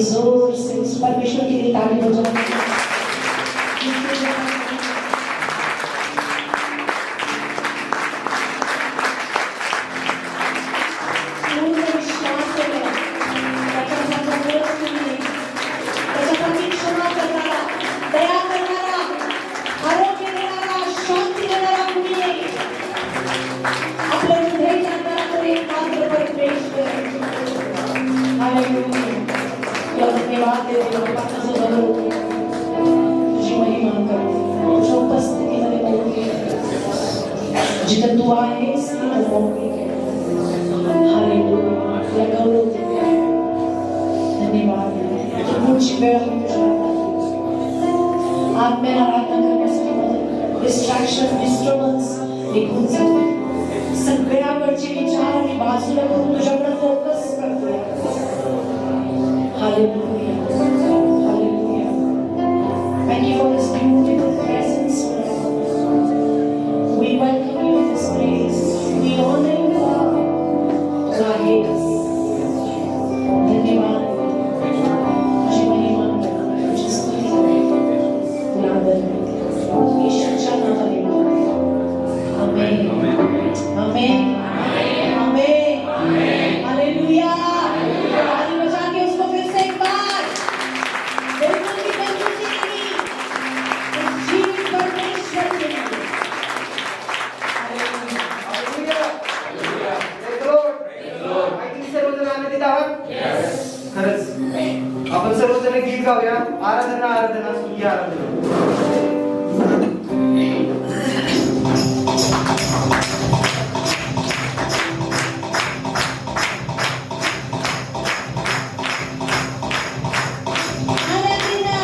जोर से उस परमेश्वर के लिए ताली बजाओ। जिथं तू आहेस धन्यवाद। पुढची वेळ आत्म्याला आराधना करण्यासाठी डिस्ट्रॅक्शन डिस्टर्बन्स निघून जाते। सगळ्याकडचे विचार आणि बाजूला करून तुझ्याकडे फोकस करतोय। Hallelujah hallelujah. Thank you for this beautiful presence. We welcome you in this place. We honor you, God. धन्यवाद। तुझी महिमा तुझी स्तुती आदर येशूच्या नावाने। आमेन आमेन आमेन हालेलुया। ताली बजा के उसको फिर से एक बार बिल्कुल भी कंजूसी नहीं, जीवित परमेश्वर के लिए। खरंच आपण सर्वजण गीत गाऊया। आराधना आराधना स्तुती आराधना। आराधना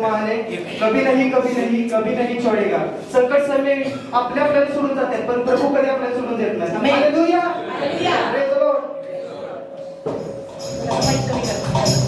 वहाने कभी नहीं कभी नहीं कभी नहीं छोडेगा. संकट समय आपल्याला सोडून जातात पण प्रभू कधी आपल्याला सोडून देत नाही. Amen. Hallelujah. Hallelujah. Praise the Lord. Mike कमी कर.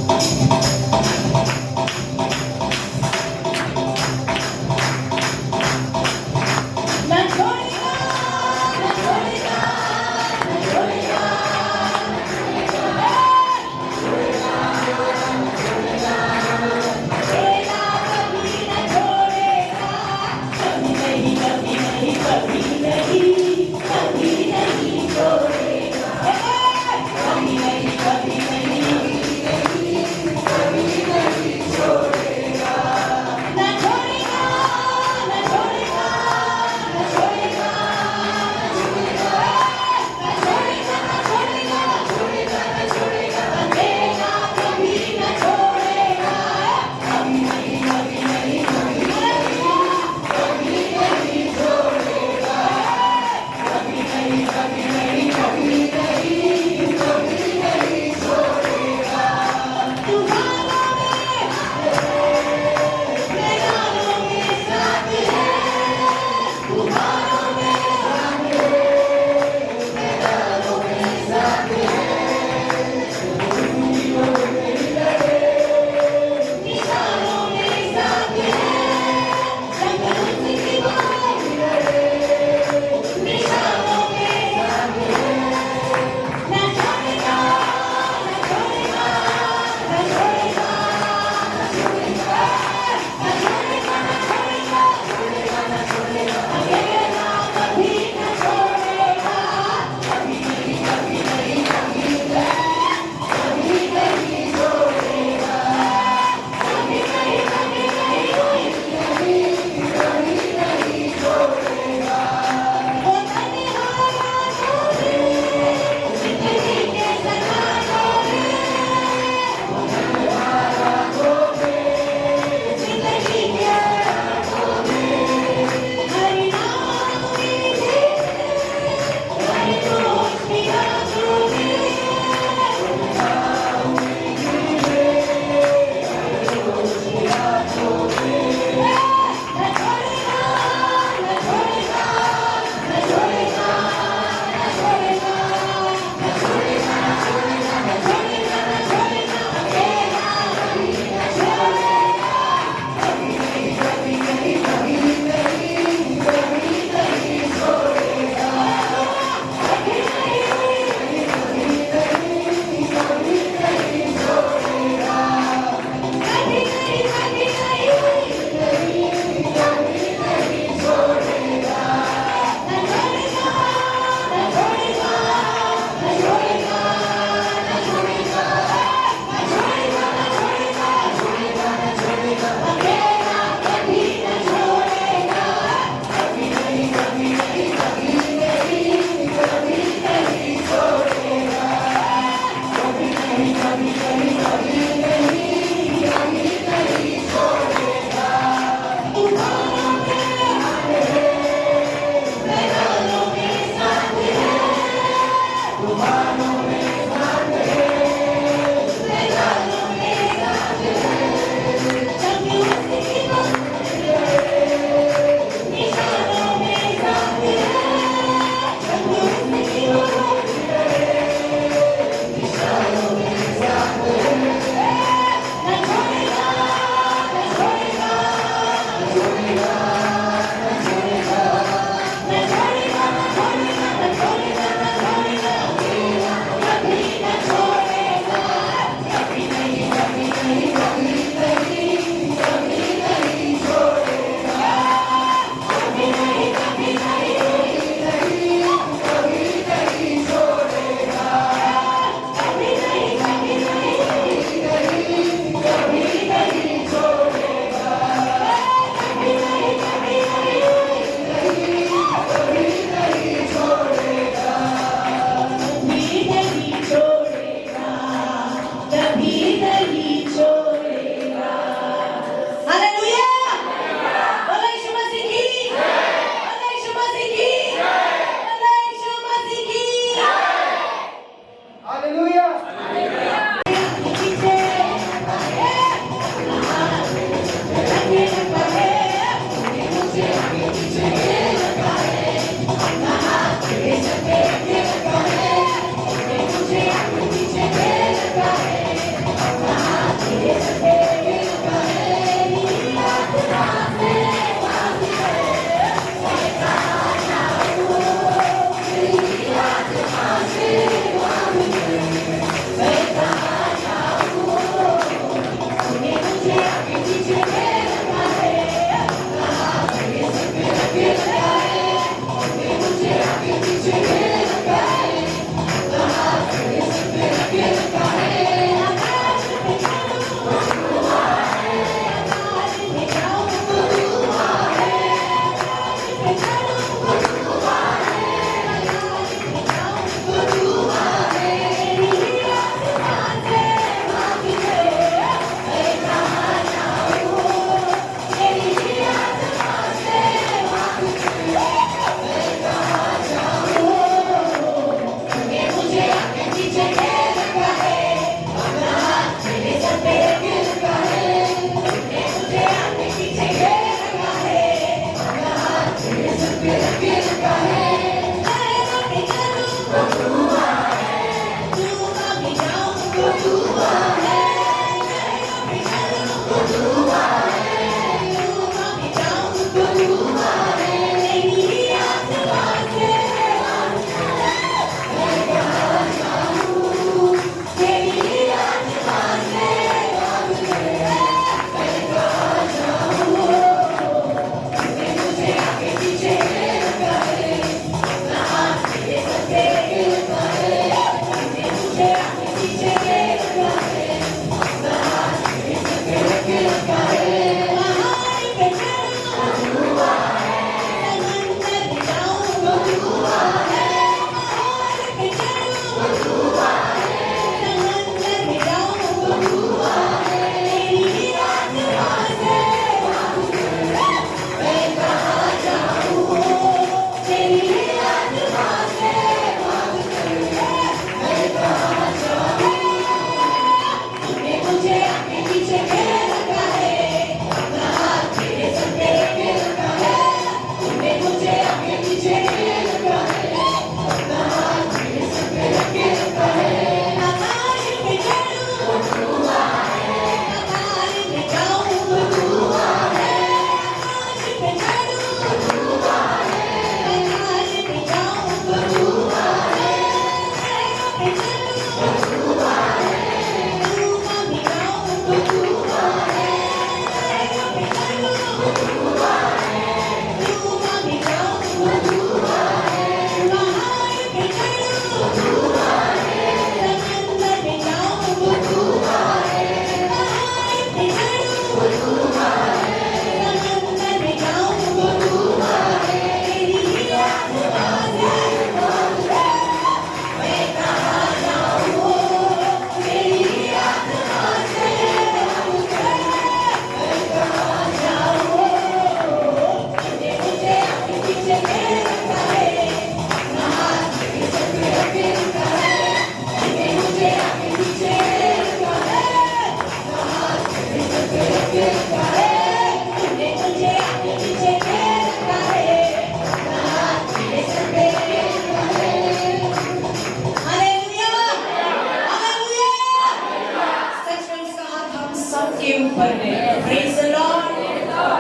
सबके ऊपर है. Praise the Lord.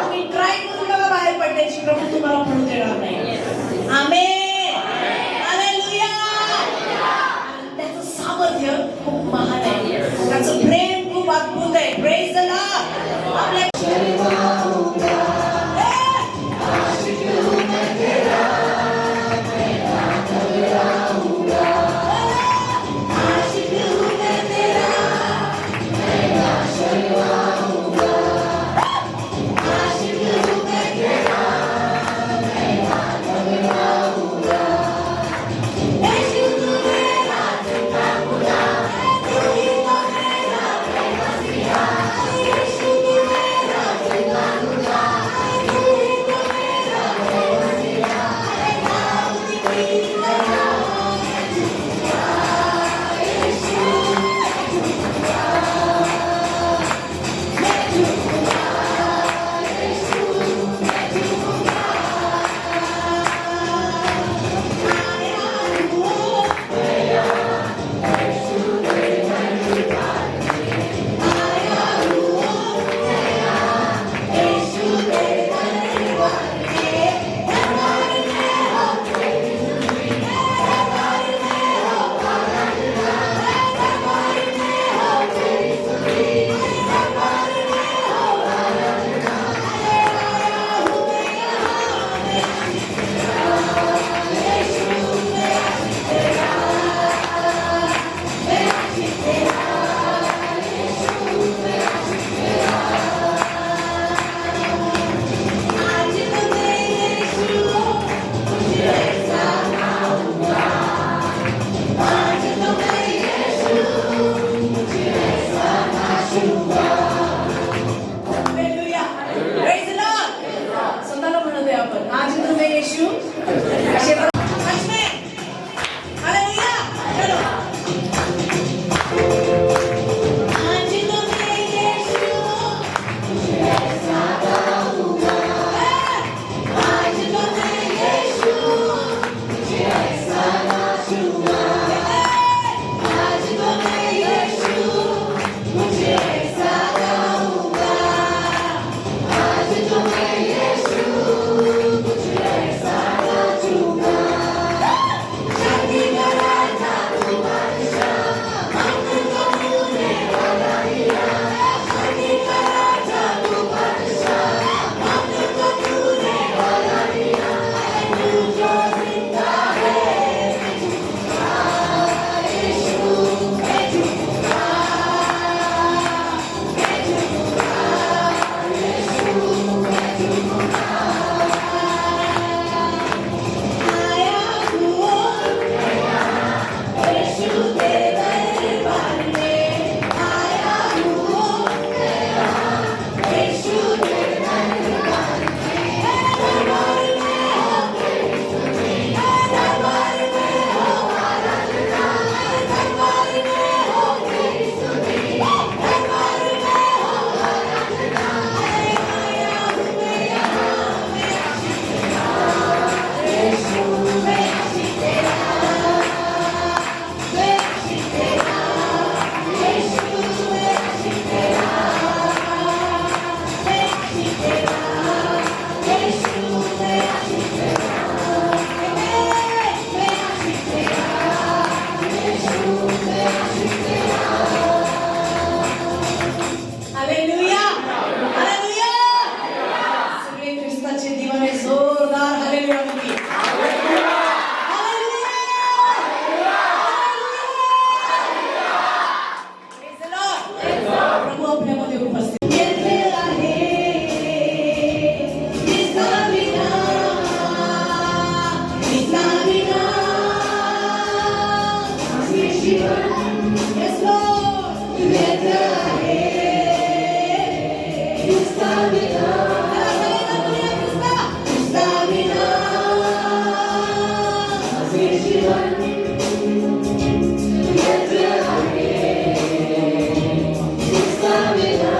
तुम्ही ट्राय करून बघा बाहेर पडण्याची, प्रभू तुम्हाला पडू देणार नाही. आमेन. हालेलुया. त्याचं सामर्थ्य खूप महान आहे. त्याचं प्रेम खूप अद्भुत आहे. Praise the Lord. आपल्या व्यर्थ आहे ख्रिस्ताविना. ख्रिस्ताविना माझे जीवन व्यर्थ आहे ख्रिस्ताविना.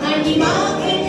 आणि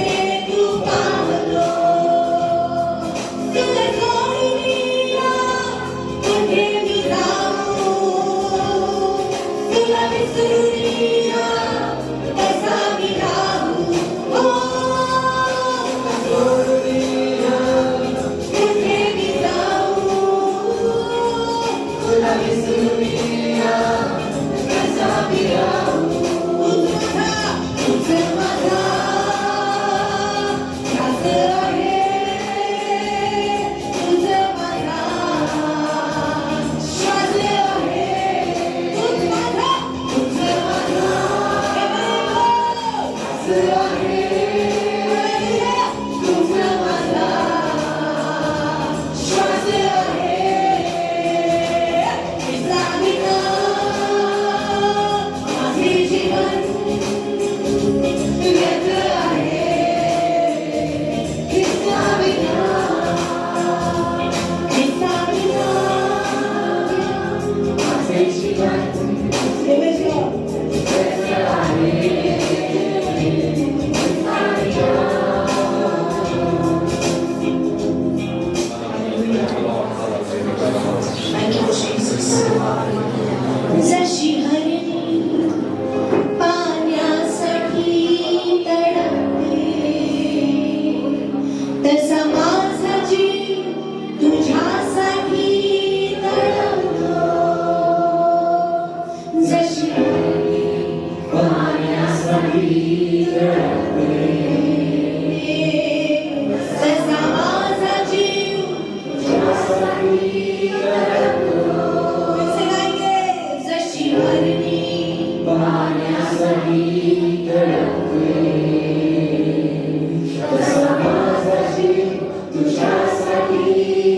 जशी हरणी पाण्यासाठी तडपते, तसा माझा जीव तुझ्यासाठी तडपतो. जशी हरणी पाण्यासाठी तडपते, तसा माझा जीव तुझ्यासाठी तडपतो. जशी हरणी पाण्यासाठी तडपते, तसा माझा जीव तुझ्यासाठी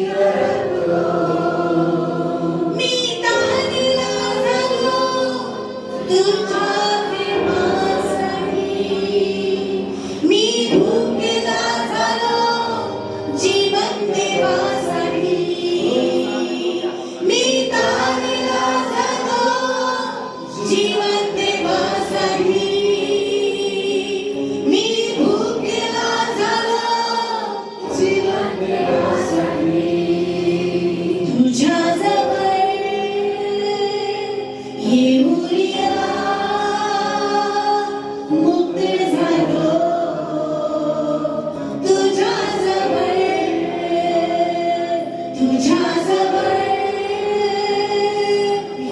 तडपतो. मी तहानला झालो तुझ्या प्रेमासाठी, मी भुकेला झालो जीवन देवासाठी. मी तहानला जीवन देवासाठी, मी भुकेला झालो जीवन देवासाठी. तुझ्याजवळ येऊया मुक्त झालो. तुझ्याजवळ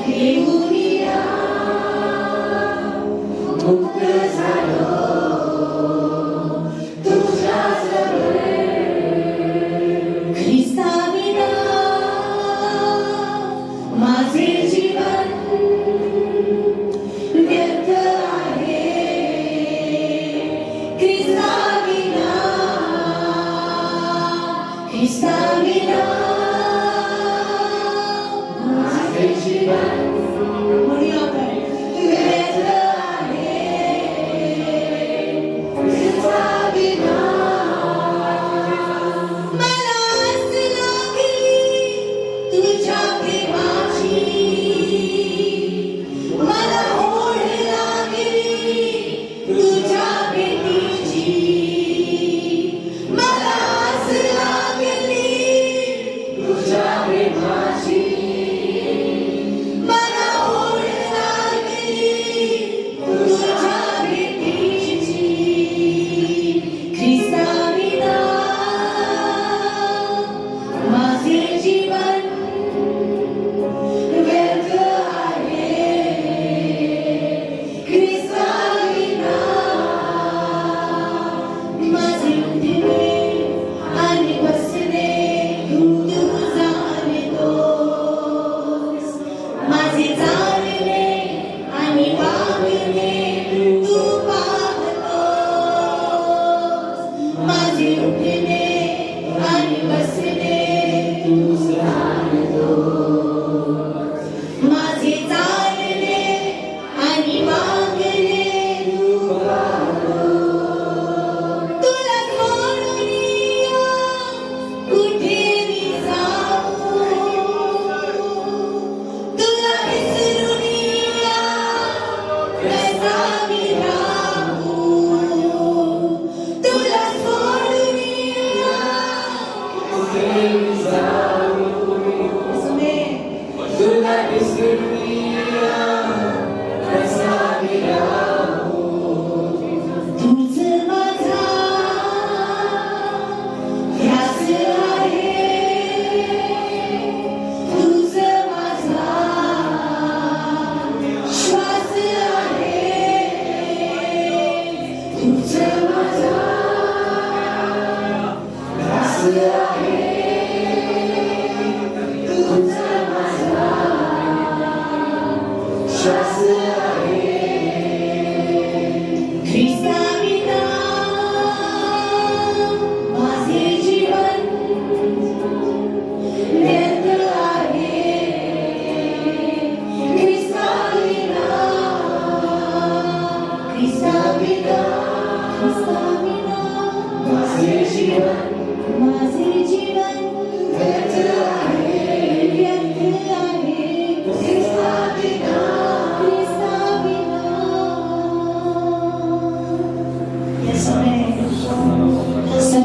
येऊया मुक्त झालो. तुझ्याजवळ ख्रिस्ताविना माझे जीवन व्यर्थ आहे. ख्रिस्ताविना माझे जीवन म्हणूया आपण व्यर्थ आहे. ख्रिस्ताविना मला आस लागली तुझ्या प्रेमाची, मला ओढ लागली तुझ्या भेटीची. मला आस लागली तुझ्या प्रेमाची, मला ओढ लागली तुझ्या भेटीची. ख्रिस्ताविना माझे जीवन व्यर्थ आहे. ख्रिस्ताविना माझे उठणे आणि बसणे तू जाणतोस. माझे चालणे आणि वागणे तू पाहतोस. माझे उठणे आणि बसणे तू जाणतोस. माझे चालणे आणि वागणे तू पाहतोस. तुला सोडून कुठे मी जाऊ, तुला विसरून कसा मी राहू. तुला सोडून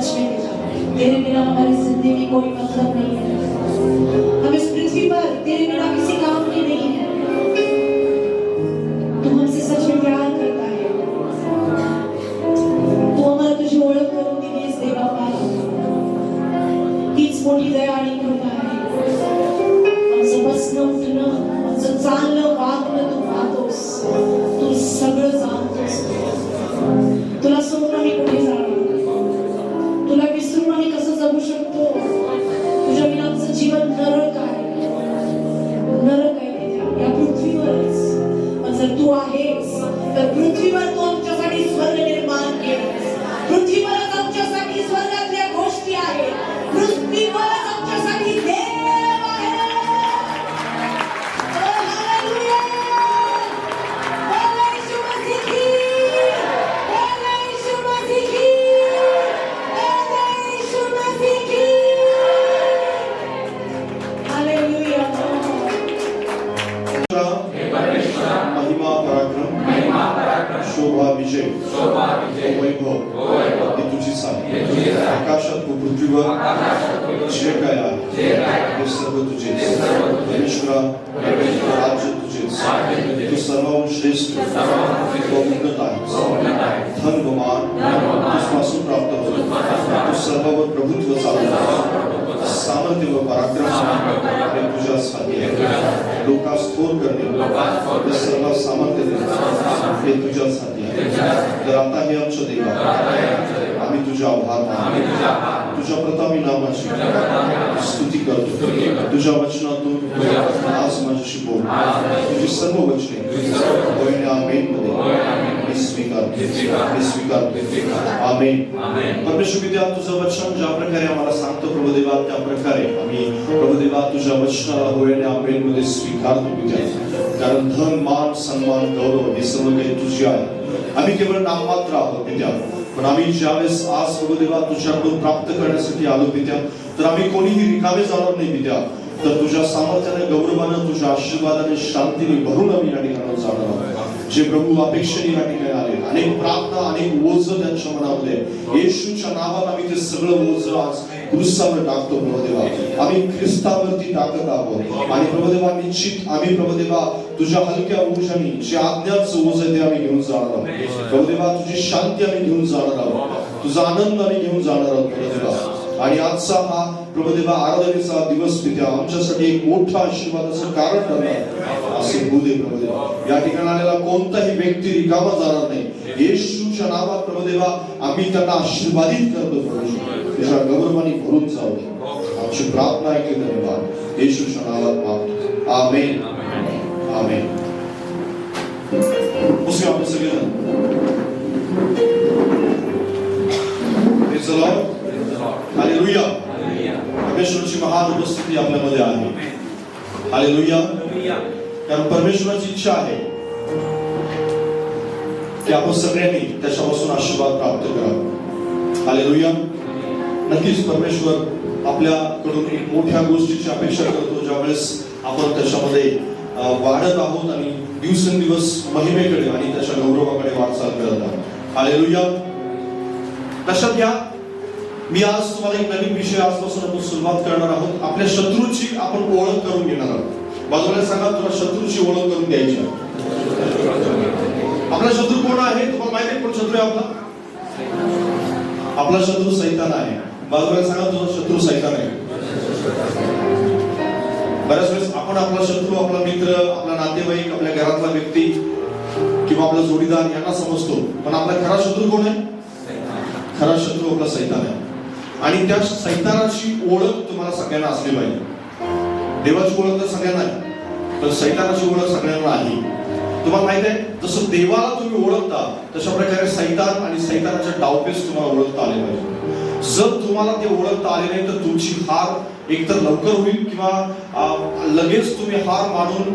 सच में पिता, तेरे बिना हमारी जिंदगी कोई मतलब नहीं है। हम इस पृथ्वी पर तेरे बिना किसी काम के नहीं है। तू हमसे सच में प्यार करता है। तू आम्हाला तुझी ओळख करून दिलीस देवा बाबा। हीच मोठी दया आणि कृपा आहे। आमचं बसणं उठणं, आमचं चालणं वागणं तू पाहतोस, तू सगळं जाणतोस। तुला सोडून आम्ही कुठे जाणार? तुला विसरून आम्ही कसं जगू शकतो? तुझ्या विना आमचं जीवन नरक आहे, नरक आहे पित्या, या पृथ्वीवरच। पण जर तू आहेस तर पृथ्वीवर तू आमच्यासाठी स्वर्ग निर्माण केलास। पृथ्वीवरच आमच्यासाठी स्वर्गातल्या गोष्टी आहेत। पृथ्वीवरच आमच्यासाठी देव आहे। Oh, hallelujah! बोला येशू मसीह की! बोला येशू मसीह की! बोला येशू मसीह की! Hallelujah! महिमा पराक्रम शोभा विजय वैभव हे तुझीच आहे। आकाशात व पृथ्वीवर जे काय आहे ते सर्व तुझेच। परमेश्वरा राज्य तुझेच। तू सर्वाहून श्रेष्ठ व उन्नत आहेस। धन व मान तुझपासून प्राप्त होतो। तू सर्वावर प्रभुत्व चालवतो। सामर्थ्य व पराक्रम हे तुझ्याच हाती आहे। लोकांस थोर करणे हे सर्व सामर्थ्य देणे हे तुझ्याच हाती आहे। तर आता हे आमच्या देवा, आम्ही तुझे आभार मानतो। तुझ्या प्रतापी नामाची स्तुती करतो। तुझ्या वचनातून आज माझ्याशी बोल। तुझी सर्व वचने होय आणि आमेन मध्ये मी स्वीकारतो। आमेन। परमेश्वर पिता, तुझं वचन ज्या प्रकारे आम्हाला सांगतो प्रभू देवा, त्या प्रकारे आम्ही प्रभू देवा तुझ्या वचनाला होय आणि आमेन मध्ये स्वीकारतो पिता। कारण धन मान सन्मान गौरव हे सर्व काही तुझे आहे। आम्ही केवळ नाममात्र आहोत पिता, पण आम्ही ज्यावेळेस आज प्रभू देवा तुझ्याकडून प्राप्त करण्यासाठी आलो पिता, तर आम्ही कोणीही रिकामे जाणार नाही पिता। तर तुझ्या सामर्थ्याने, गौरवानं, तुझ्या आशीर्वादाने, शांतीने भरून आम्ही या ठिकाणी जाणार आहोत। जे प्रभू अपेक्षेने या ठिकाणी आले, अनेक प्रार्थना, अनेक ओझ त्यांच्या मनामध्ये, येशूच्या नावात आम्ही ते सगळं ओझ आज क्रूसावर टाकतो प्रभू देवा। आम्ही ख्रिस्तावरती टाकत आहोत आणि प्रभू देवा निश्चित आम्ही प्रभू देवा तुझ्या हलक्या ओझाने जे आज्ञाचं ओझ आहे ते आम्ही घेऊन जाणार आहोत प्रभू देवा। तुझी शांती आम्ही घेऊन जाणार आहोत, तुझा आनंद आम्ही घेऊन जाणार आहोत प्रभू देवा। आणि आजचा हा प्रभू देवा आराधनेचा दिवस पित्या आमच्यासाठी एक मोठा आशीर्वादाचं कारण ठरणार असे होऊ दे प्रभू देवा। या ठिकाणी आलेला कोणताही व्यक्ती रिकामा जाणार नाही। येशूच्या नावात प्रभू देवा आम्ही त्यांना आशीर्वादित करतो प्रभू, तुझ्या गौरवाने भरून जाऊ दे। आमची प्रार्थना ऐकली धन्यवाद येशूच्या नावात मागतो, आमेन आमेन। उसे आपण सगळेजण प्रेज द लॉर्ड, हालेलुया। परमेश्वराची महान उपस्थिती आपल्यामध्ये आहे, हालेलुया। कारण परमेश्वराची इच्छा आहे की आपण सगळ्यांनी त्याच्यापासून आशीर्वाद प्राप्त करावा, हालेलुया। नक्कीच परमेश्वर आपल्याकडून एक मोठ्या गोष्टीची अपेक्षा करतो ज्यावेळेस आपण त्याच्यामध्ये वाढत आहोत आणि दिवसेंदिवस महिमेकडे आणि त्याच्या गौरवाकडे वाटचाल करत आहोत, हालेलुया। लक्षात घ्या, मी आज तुम्हाला एक नवीन विषय आजपासून आपण सुरुवात करणार आहोत। आपल्या शत्रूची आपण ओळख करून घेणार आहोत। बाजूला सांगा, तुला शत्रूची ओळख करून द्यायची आहे। आपला शत्रू कोण आहे तुम्हाला माहिती आहे? कोण शत्रू आहे आपला? आपला शत्रू सैतान आहे। बाजूला सांगा, तुझा शत्रू सैतान आहे। बऱ्याच वेळेस आपण आपला शत्रू, आपला मित्र, आपला नातेवाईक, आपल्या घरातला व्यक्ती किंवा आपला जोडीदार यांना समजतो, पण आपला खरा शत्रू कोण आहे? खरा शत्रू आपला सैतान आहे। आणि त्या सैतानाची ओळख तुम्हाला सगळ्यांना असली पाहिजे। देवाची ओळख तर सगळ्यांना आहे, पण सैतानाची ओळख सगळ्यांना आहे। तुम्हाला माहित आहे, जसं देवाला तुम्ही ओळखता तशा प्रकारे सैतान आणि सैतानाच्या डावपेच तुम्हाला ओळखता आले पाहिजे। जर तुम्हाला ते ओळखता आले नाही तर तुमची हार एकतर लवकर होईल किंवा लगेच तुम्ही हार मानून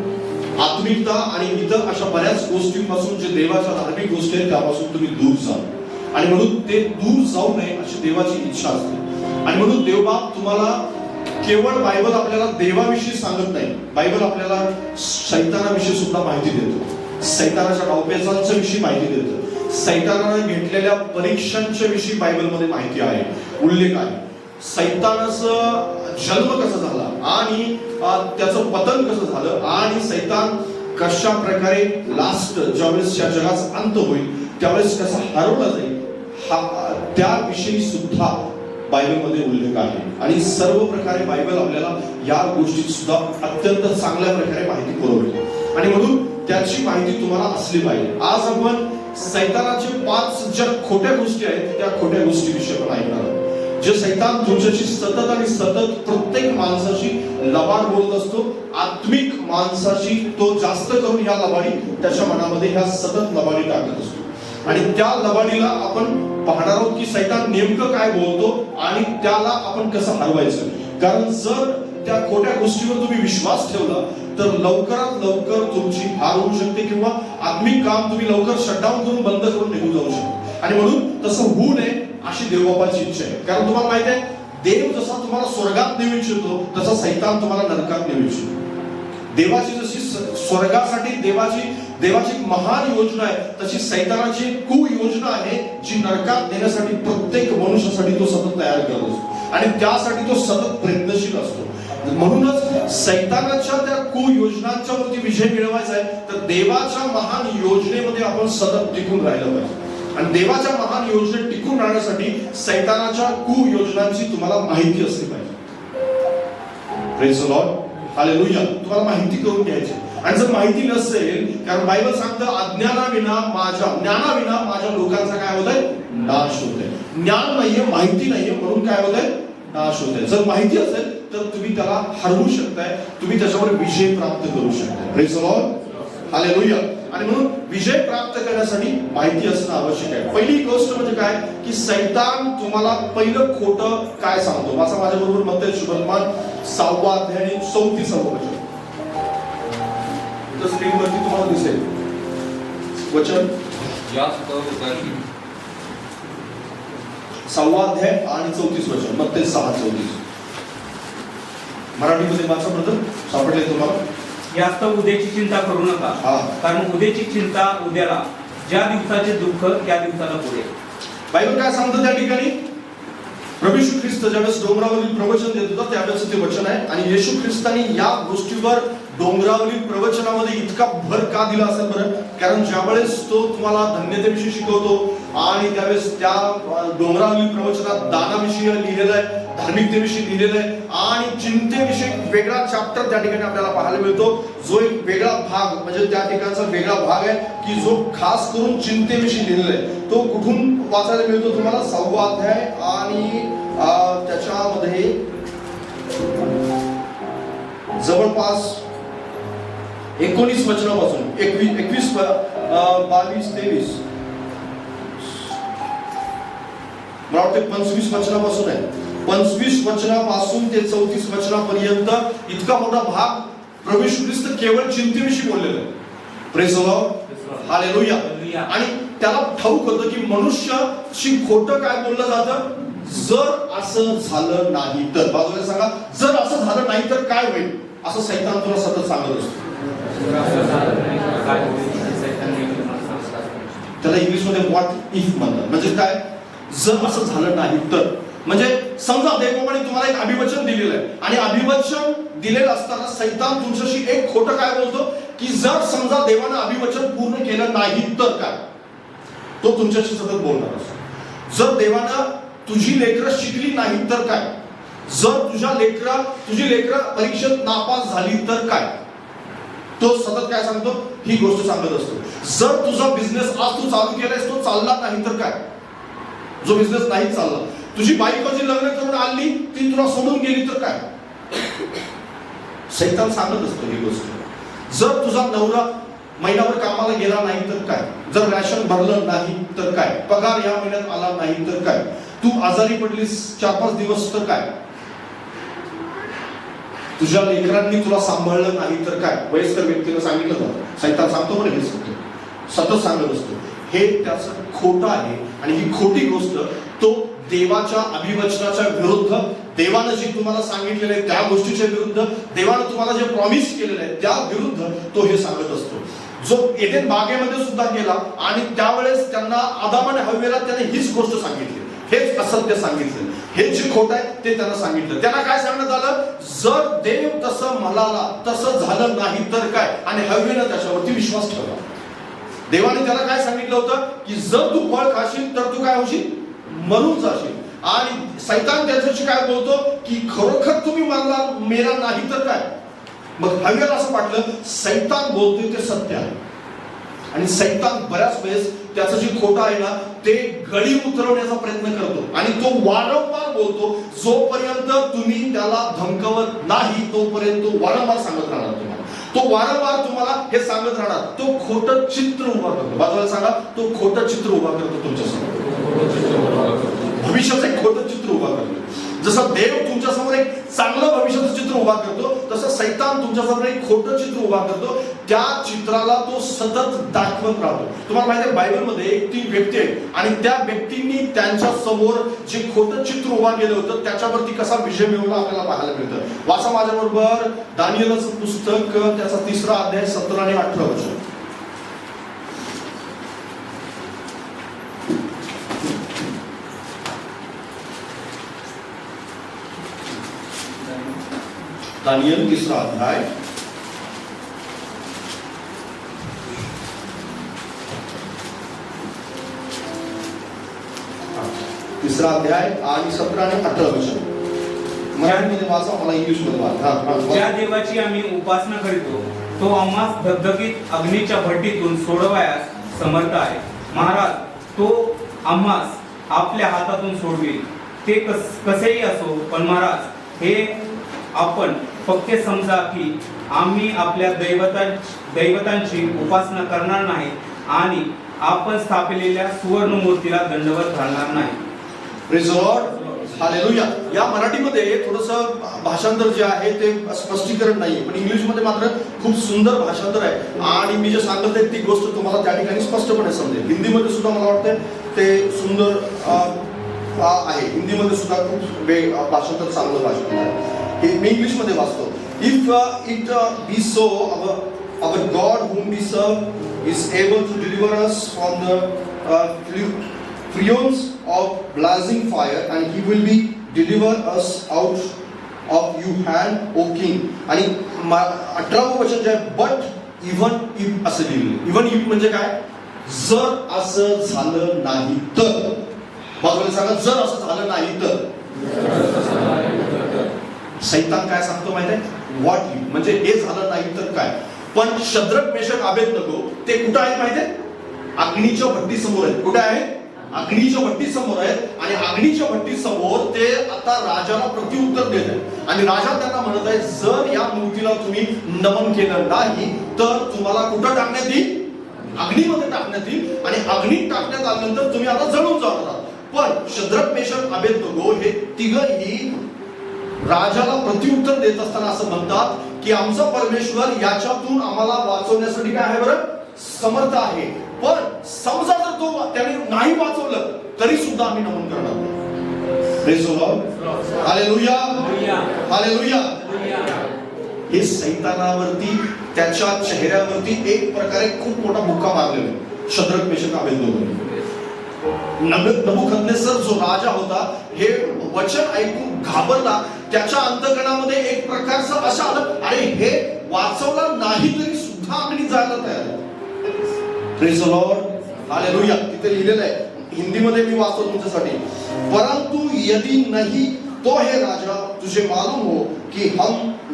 आत्मिकता आणि इतर अशा बऱ्याच गोष्टींपासून जे देवाच्या धार्मिक गोष्टी आहेत त्यापासून तुम्ही दूर जाल। आणि म्हणून ते दूर जाऊ नये अशी देवाची इच्छा असते। आणि म्हणून देवबाप तुम्हाला केवळ बायबल आपल्याला देवाविषयी सांगत नाही, बायबल आपल्याला सैतानाविषयी सुद्धा माहिती देतो, सैतानाच्या डावपेचांच्या विषयी माहिती देतो, सैतानाने घेतलेल्या परीक्षांच्या विषयी बायबलमध्ये माहिती आहे, उल्लेख आहे. सैतानाचा जन्म कसा झाला आणि त्याचं पतन कसं झालं आणि सैतान कशा प्रकारे लास्ट ज्यावेळेस या जगाचा अंत होईल त्यावेळेस कसा हरवला जाईल त्याविषयी सुद्धा बायबलमध्ये उल्लेख आहे. आणि सर्व प्रकारे बायबल आपल्याला या गोष्टीत सुद्धा अत्यंत चांगल्या प्रकारे माहिती पुरवते आणि म्हणून त्याची माहिती तुम्हाला असली पाहिजे. आज आपण सैतानाचे 5 ज्या खोट्या गोष्टी आहेत त्या खोट्या गोष्टीविषयी आपण ऐकणार आहोत. जे सैतान तुमच्याशी सतत आणि सतत प्रत्येक माणसाशी लबाड बोलत असतो. आत्मिक माणसाशी तो जास्त करून ह्या लबाडी त्याच्या मनामध्ये ह्या सतत लबाडी टाकत असतो आणि त्या लबाडीला आपण पाहणार आहोत की सैतान नेमकं काय बोलतो आणि त्याला आपण कसं हरवायचं. कारण जर त्या खोट्या गोष्टीवर तुम्ही विश्वास ठेवला तर लवकरात लवकर तुमची हार होऊ शकते किंवा आत्मिक काम तुम्ही लवकर शटडाऊन करून बंद करून निघून जाऊ शकता आणि म्हणून तसं होऊ नये अशी देवबापाची इच्छा आहे. कारण तुम्हाला माहिती आहे देव जसा तुम्हाला स्वर्गात नेऊ इच्छितो तसा सैतान तुम्हाला नरकात नेऊ इच्छितो. देवाची जशी स्वर्गासाठी देवाची महान योजना आहे तशी सैतानाची कुयोजना आहे जी नरकात नेण्यासाठी प्रत्येक मनुष्यासाठी तो सतत तयार करत असतो आणि त्यासाठी तो सतत प्रयत्नशील असतो. म्हणूनच सैतानाच्या त्या कुयोजनांच्या वरती विजय मिळवायचा आहे तर देवाच्या महान योजनेमध्ये आपण सतत टिकून राहिलं पाहिजे आणि देवाच्या महान योजनेत टिकून राहण्यासाठी सैतानाच्या कुयोजनांची तुम्हाला माहिती असली पाहिजे. Praise the Lord, hallelujah. तुम्हाला माहिती करून घ्यायची आणि जर माहिती नसेल कारण बायबल सांगतं ज्ञानाविना माझ्या लोकांचा काय होत आहे नाश होत आहे. ज्ञान नाहीये माहिती नाहीये म्हणून काय होत आहे नाश होत आहे. जर माहिती असेल तर तुम्ही त्याला हरवू शकताय, तुम्ही त्याच्यावर विजय प्राप्त करू शकताय. Praise the Lord, hallelujah. आणि म्हणून विजय प्राप्त करण्यासाठी माहिती असणं आवश्यक आहे. पहिली गोष्ट म्हणजे काय की सैतान तुम्हाला पहिलं खोटं काय सांगतो. माझ्या बरोबर मत्ती सुवर्तमान 6वा अध्याय आणि 34वा वचन. तर स्क्रीनवरती तुम्हाला दिसेल वचन 6वा अध्याय आणि 34 वचन. मत्ती 6:34. मराठीमध्ये वाचा ब्रदर, सापडले तुम्हाला. जास्त उद्याची चिंता करू नका कारण उद्याची चिंता उद्याला, ज्या दिवसाचे दुःख त्या दिवसाला पुढे. बायबल काय सांगतं त्या ठिकाणी. प्रभू येशू ख्रिस्त ज्यावेळेस डोंगरावरील प्रवचन देत होता त्यावेळेस ते वचन आहे आणि येशू ख्रिस्तानी या गोष्टीवर डोंगरावरील प्रवचनामध्ये इतका भर का दिला असेल बरं. कारण ज्यावेळेस तो तुम्हाला धन्यतेविषयी शिकवतो आणि त्यावेळेस त्या डोंगरावरील प्रवचनात दानाविषयी लिहिलेलं आहे, धार्मिकतेविषयी लिहिलेलं आहे आणि चिंतेविषयी वेगळा चॅप्टर त्या ठिकाणी आपल्याला पाहायला मिळतो. जो एक वेगळा भाग म्हणजे त्या ठिकाणचा वेगळा भाग आहे की जो खास करून चिंतेविषयी लिहिलेला आहे. तो कुठून वाचायला मिळतो तुम्हाला 6वा अध्याय आणि त्याच्यामध्ये जवळपास 19 वचनापासून 21, 22, 23 मला वाटते 25 वचनापासून आहे. 25 वचनापासून ते 34 वचनापर्यंत इतका मोठा भाग प्रभू येशू ख्रिस्त केवळ चिंतेविषयी बोललेला आहे. Praise the Lord, hallelujah. आणि त्याला ठाऊक होतं की मनुष्याशी खोटं काय बोललं जातं. जर असं झालं नाही तर, बाजूला सांगा, जर असं झालं नाही तर काय होईल असं सैतान तुला सतत सांगत असतो. त्याला इंग्लिशमध्ये व्हॉट इफ म्हणतात. म्हणजे काय, जर असं झालं नाही तर. म्हणजे समजा देवाने तुम्हाला एक अभिवचन दिलेलं आहे आणि अभिवचन दिलेलं असताना सैतान तुमच्याशी एक खोटं काय बोलतो की जर समजा देवानं अभिवचन पूर्ण केलं नाही तर काय, तो तुमच्याशी सतत बोलणार असतो. जर देवानं तुझी लेकरं शिकली नाही तर काय, जर तुझी लेकरं परीक्षेत नापास झाली तर काय, तो सतत काय सांगतो ही गोष्ट सांगत असतो. जर तुझा बिझनेस आज तू चालू केलायस तो चालला नाही तर काय, जो बिझनेस नाही चालला, तुझी बायको जी लग्न करून आणली ती तुला सोडून गेली तर काय, सैतान सांगत असतो ही गोष्ट. जर तुझा नवरा महिनाभर कामाला गेला नाही तर काय, जर रॅशन भरलं नाही तर काय, पगार या महिन्यात आला नाही तर काय, तू आजारी पडलीस 4-5 दिवस तर काय, तुझ्या लेकरांनी तुला सांभाळलं नाही तर काय. वयस्कर व्यक्तीला सांगितलं जातं, सैतान सांगतो बरं हे सतत सांगत असतो. हे त्याचं खोटं आहे आणि ही खोटी गोष्ट तो देवाच्या अभिवचनाच्या विरुद्ध, देवानं जे तुम्हाला सांगितलेलं आहे त्या गोष्टीच्या विरुद्ध, देवानं तुम्हाला जे प्रॉमिस केलेलं आहे त्या विरुद्ध तो हे सांगत असतो. जो एदेन बागेमध्ये सुद्धा गेला आणि त्यावेळेस त्यांना आदाम आणि हव्वेला त्याने हीच गोष्ट सांगितली, हेच असत्य सांगितलं, हे जे खोट आहे ते त्यांना सांगितलं. त्यांना काय सांगण्यात आलं, जर देव तसं म्हणाला तसं झालं नाही तर काय, आणि हव्वेनं त्याच्यावरती विश्वास ठेवला. देवाने त्याला काय सांगितलं होतं की जर तू फळ खाशील तर तू काय होशील, मरून जाशील. आणि सैतान त्याच्याशी काय बोलतो की खरोखर तुम्ही मेला नाही तर काय. मग हव्याला असं वाटलं सैतान बोलतोय ते सत्य आहे, आणि सैतान बऱ्याच वेळेस त्याचं जे खोटं आहे ना ते गळी उतरवण्याचा प्रयत्न करतो, आणि तो वारंवार बोलतो. जोपर्यंत तुम्ही त्याला धमकवत नाही तोपर्यंत तो वारंवार सांगत राहणार तुम्हाला, तो वारंवार तुम्हाला हे सांगत राहणार. तो खोटं चित्र उभा करतो. बाजूला सांगा, तो खोटं चित्र उभा करतो तुमच्यासमोर, भविष्याचं एक खोटं चित्र उभा करतो. जसं देव तुमच्यासमोर एक चांगलं भविष्याचं चित्र उभा करतो, तसं सैतान तुमच्यासमोर एक खोटं चित्र उभा करतो. त्या चित्राला तो सतत दाखवत राहतो. तुम्हाला माहिती आहे बायबलमध्ये एक 3 व्यक्ती आहेत, आणि त्या व्यक्तींनी त्यांच्या समोर जे खोटं चित्र उभा केलं होतं त्याच्यावरती कसा विजय मिळवला आपल्याला पाहायला मिळतं. वाचा माझ्याबरोबर दानिएलचं पुस्तक, त्याचा 3रा अध्याय 17 आणि 18 वचन. दानिएल 3रा अध्याय 3रा अध्याय आणि 17 आणि 18 वचन. मराठीमध्ये वाचा, मला इंग्लिशमध्ये वाचा. ज्या देवाची आम्ही उपासना करीतो तो आम्हास धगधगीत अग्नीच्या भट्टीतून सोडवायास समर्थ आहे. महाराज, तो आम्हास आपल्या हातातून सोडवेल. ते कसेही असो, पण महाराज हे आपण फक्त समजा की आम्ही आपल्या दैवतांची उपासना करणार नाही आणि आपण स्थापिलेल्या सुवर्ण मूर्तीला दंडवत घालणार नाही. Praise the Lord, hallelujah. या मराठीमध्ये थोडंसं भाषांतर जे आहे ते स्पष्टीकरण नाहीये, पण इंग्लिशमध्ये मात्र खूप सुंदर भाषांतर आहे, आणि मी जे सांगत आहे ती गोष्ट तुम्हाला त्या ठिकाणी स्पष्टपणे समजेल. हिंदीमध्ये सुद्धा मला वाटतं ते सुंदर आहे. हिंदीमध्ये सुद्धा खूप भाषांतर चांगलं भाषांतर आहे. मी इंग्लिश मध्ये वाचतो. If it be so, our God whom we serve is able to deliver us from the flames of blazing fire, and he will be deliver us out of your hand, O king. आणि 18वं वचन जे आहे, but even if असं लिहिलं. even if म्हणजे काय, जर असं झालं नाही तर. बाजूला सांगा, जर असं झालं नाही तर. सैतान काय सांगतो माहिती आहे, व्हॉट इफ म्हणजे हे झालं नाही तर काय. पण शद्रक मेशक अबेदnego ते कुठं आहेत माहिती आहे, अग्नीच्या भट्टी समोर आहेत. कुठे आहेत, अग्नीच्या भट्टी समोर आहेत. आणि अग्नीच्या भट्टी समोर ते आता राजाला प्रत्युत्तर देत आहेत, आणि राजा त्यांना म्हणत आहे जर या मूर्तीला तुम्ही नमन केलं नाही तर तुम्हाला कुठं टाकण्यात येईल, अग्नीमध्ये टाकण्यात येईल, आणि अग्नीत टाकण्यात आल्यानंतर तुम्ही आता जळून जाणार आहात. पण शद्रक मेशक अबेदnego हे तिघही राजाला प्रत्युत्तर देत असताना असं म्हणतात की आमचा परमेश्वर याच्यातून आम्हाला वाचवण्यासाठी काय आहे बरं, समर्थ आहे. पण समजा जर तो त्याने नाही वाचवलं तरी सुद्धा आम्ही नमन करणार. Praise the Lord, hallelujah, hallelujah. हे सैतानावरती, त्याच्या चेहऱ्यावरती एक प्रकारे खूप मोठा मुक्का मारलेला आहे शद्रक मेशक अबेदnego. नबुकदनेस्सर जो राजा होता हे वचन ऐकून घाबरला. त्याच्या अंतःकरणामध्ये एक प्रकारचं असं आलं, अरे हे वाचवला नाही तरी सुद्धा अग्नी जायला तयार आहे. Praise the Lord, hallelujah. तिथे लिहिलेलं आहे, हिंदीमध्ये मी वाचतो तुमच्यासाठी. परंतु यदि नहीं तो हे राजा तुझे मालूम हो कि हम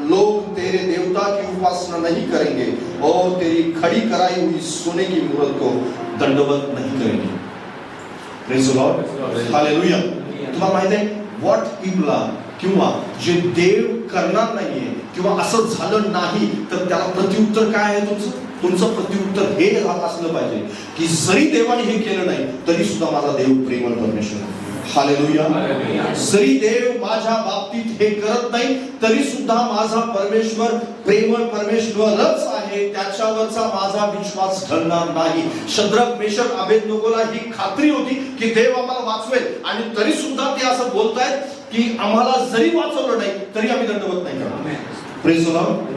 लोग तेरे देवता की उपासना नहीं करेंगे और तेरी खड़ी कराई हुई सोने की मूर्त को दंडवत नहीं करेंगे. Praise the Lord, hallelujah. तुम्हाला माहिती आहे व्हॉट इफला किंवा जे देव करणार नाहीये किंवा असं झालं नाही तर त्याला प्रत्युत्तर काय आहे तुमचं प्रत्युत्तर हे असलं पाहिजे की जरी देवाने हे केलं नाही तरी सुद्धा माझा देव प्रेमळ परमेश्वर आहे. हालेलुया. जरी देव माझ्या बाबतीत हे करत नाही तरी सुद्धा माझा परमेश्वर प्रेमळ परमेश्वरच आहे, त्याच्यावरचा माझा विश्वास ढळणार नाही. शद्रक मेशक अबेदनगोला ही खात्री होती की देव आम्हाला वाचवेल, आणि तरी सुद्धा ते असं बोलतायत की आम्हाला जरी वाचवलं नाही तरी आम्ही दंडवत नाही करणार. Praise the Lord.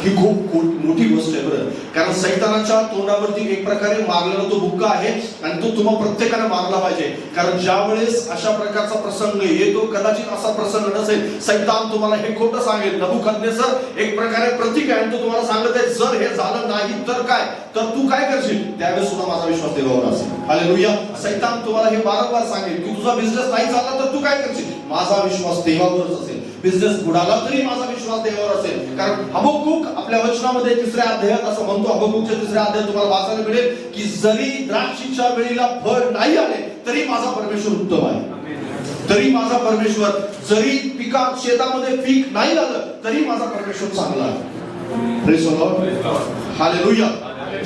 ही खूप मोठी गोष्ट आहे बरं, कारण सैतानाच्या तोंडावरती एक प्रकारे मारलेला तो बुक्का आहे आणि तो तुम्हा प्रत्येकाने मारला पाहिजे. कारण ज्या वेळेस अशा प्रकारचा प्रसंग येतो, कदाचित असा प्रसंग नसेल, सैतान तुम्हाला हे खोटं सांगेल. नबुकदनेस्सर एक प्रकारे प्रतीक आहे, तो तुम्हाला सांगत आहे जर हे झालं नाही तर काय, तर तू काय करशील. त्यावेळेस सुद्धा माझा विश्वास देवावर असेल. हालेलुया. सैतान तुम्हाला हे वारंवार सांगेल की तुझा बिझनेस नाही झाला तर तू काय करशील. माझा विश्वास देवावरच असेल. बिझनेस बुडाला तरी माझा विश्वास देवावर असेल. कारण हबक्कूक आपल्या वचनामध्ये 3ऱ्या अध्यायात असं म्हणतो, हबक्कूकच्या 3ऱ्या अध्यायात तुम्हाला वाचायला मिळेल की जरी द्राक्षीच्या वेळीला फळ नाही आले तरी माझा परमेश्वर उत्तम आहे. तरी माझा परमेश्वर, जरी शेतामध्ये पीक नाही आलं तरी माझा परमेश्वर चांगला आहे. Praise the Lord. हालेलुया.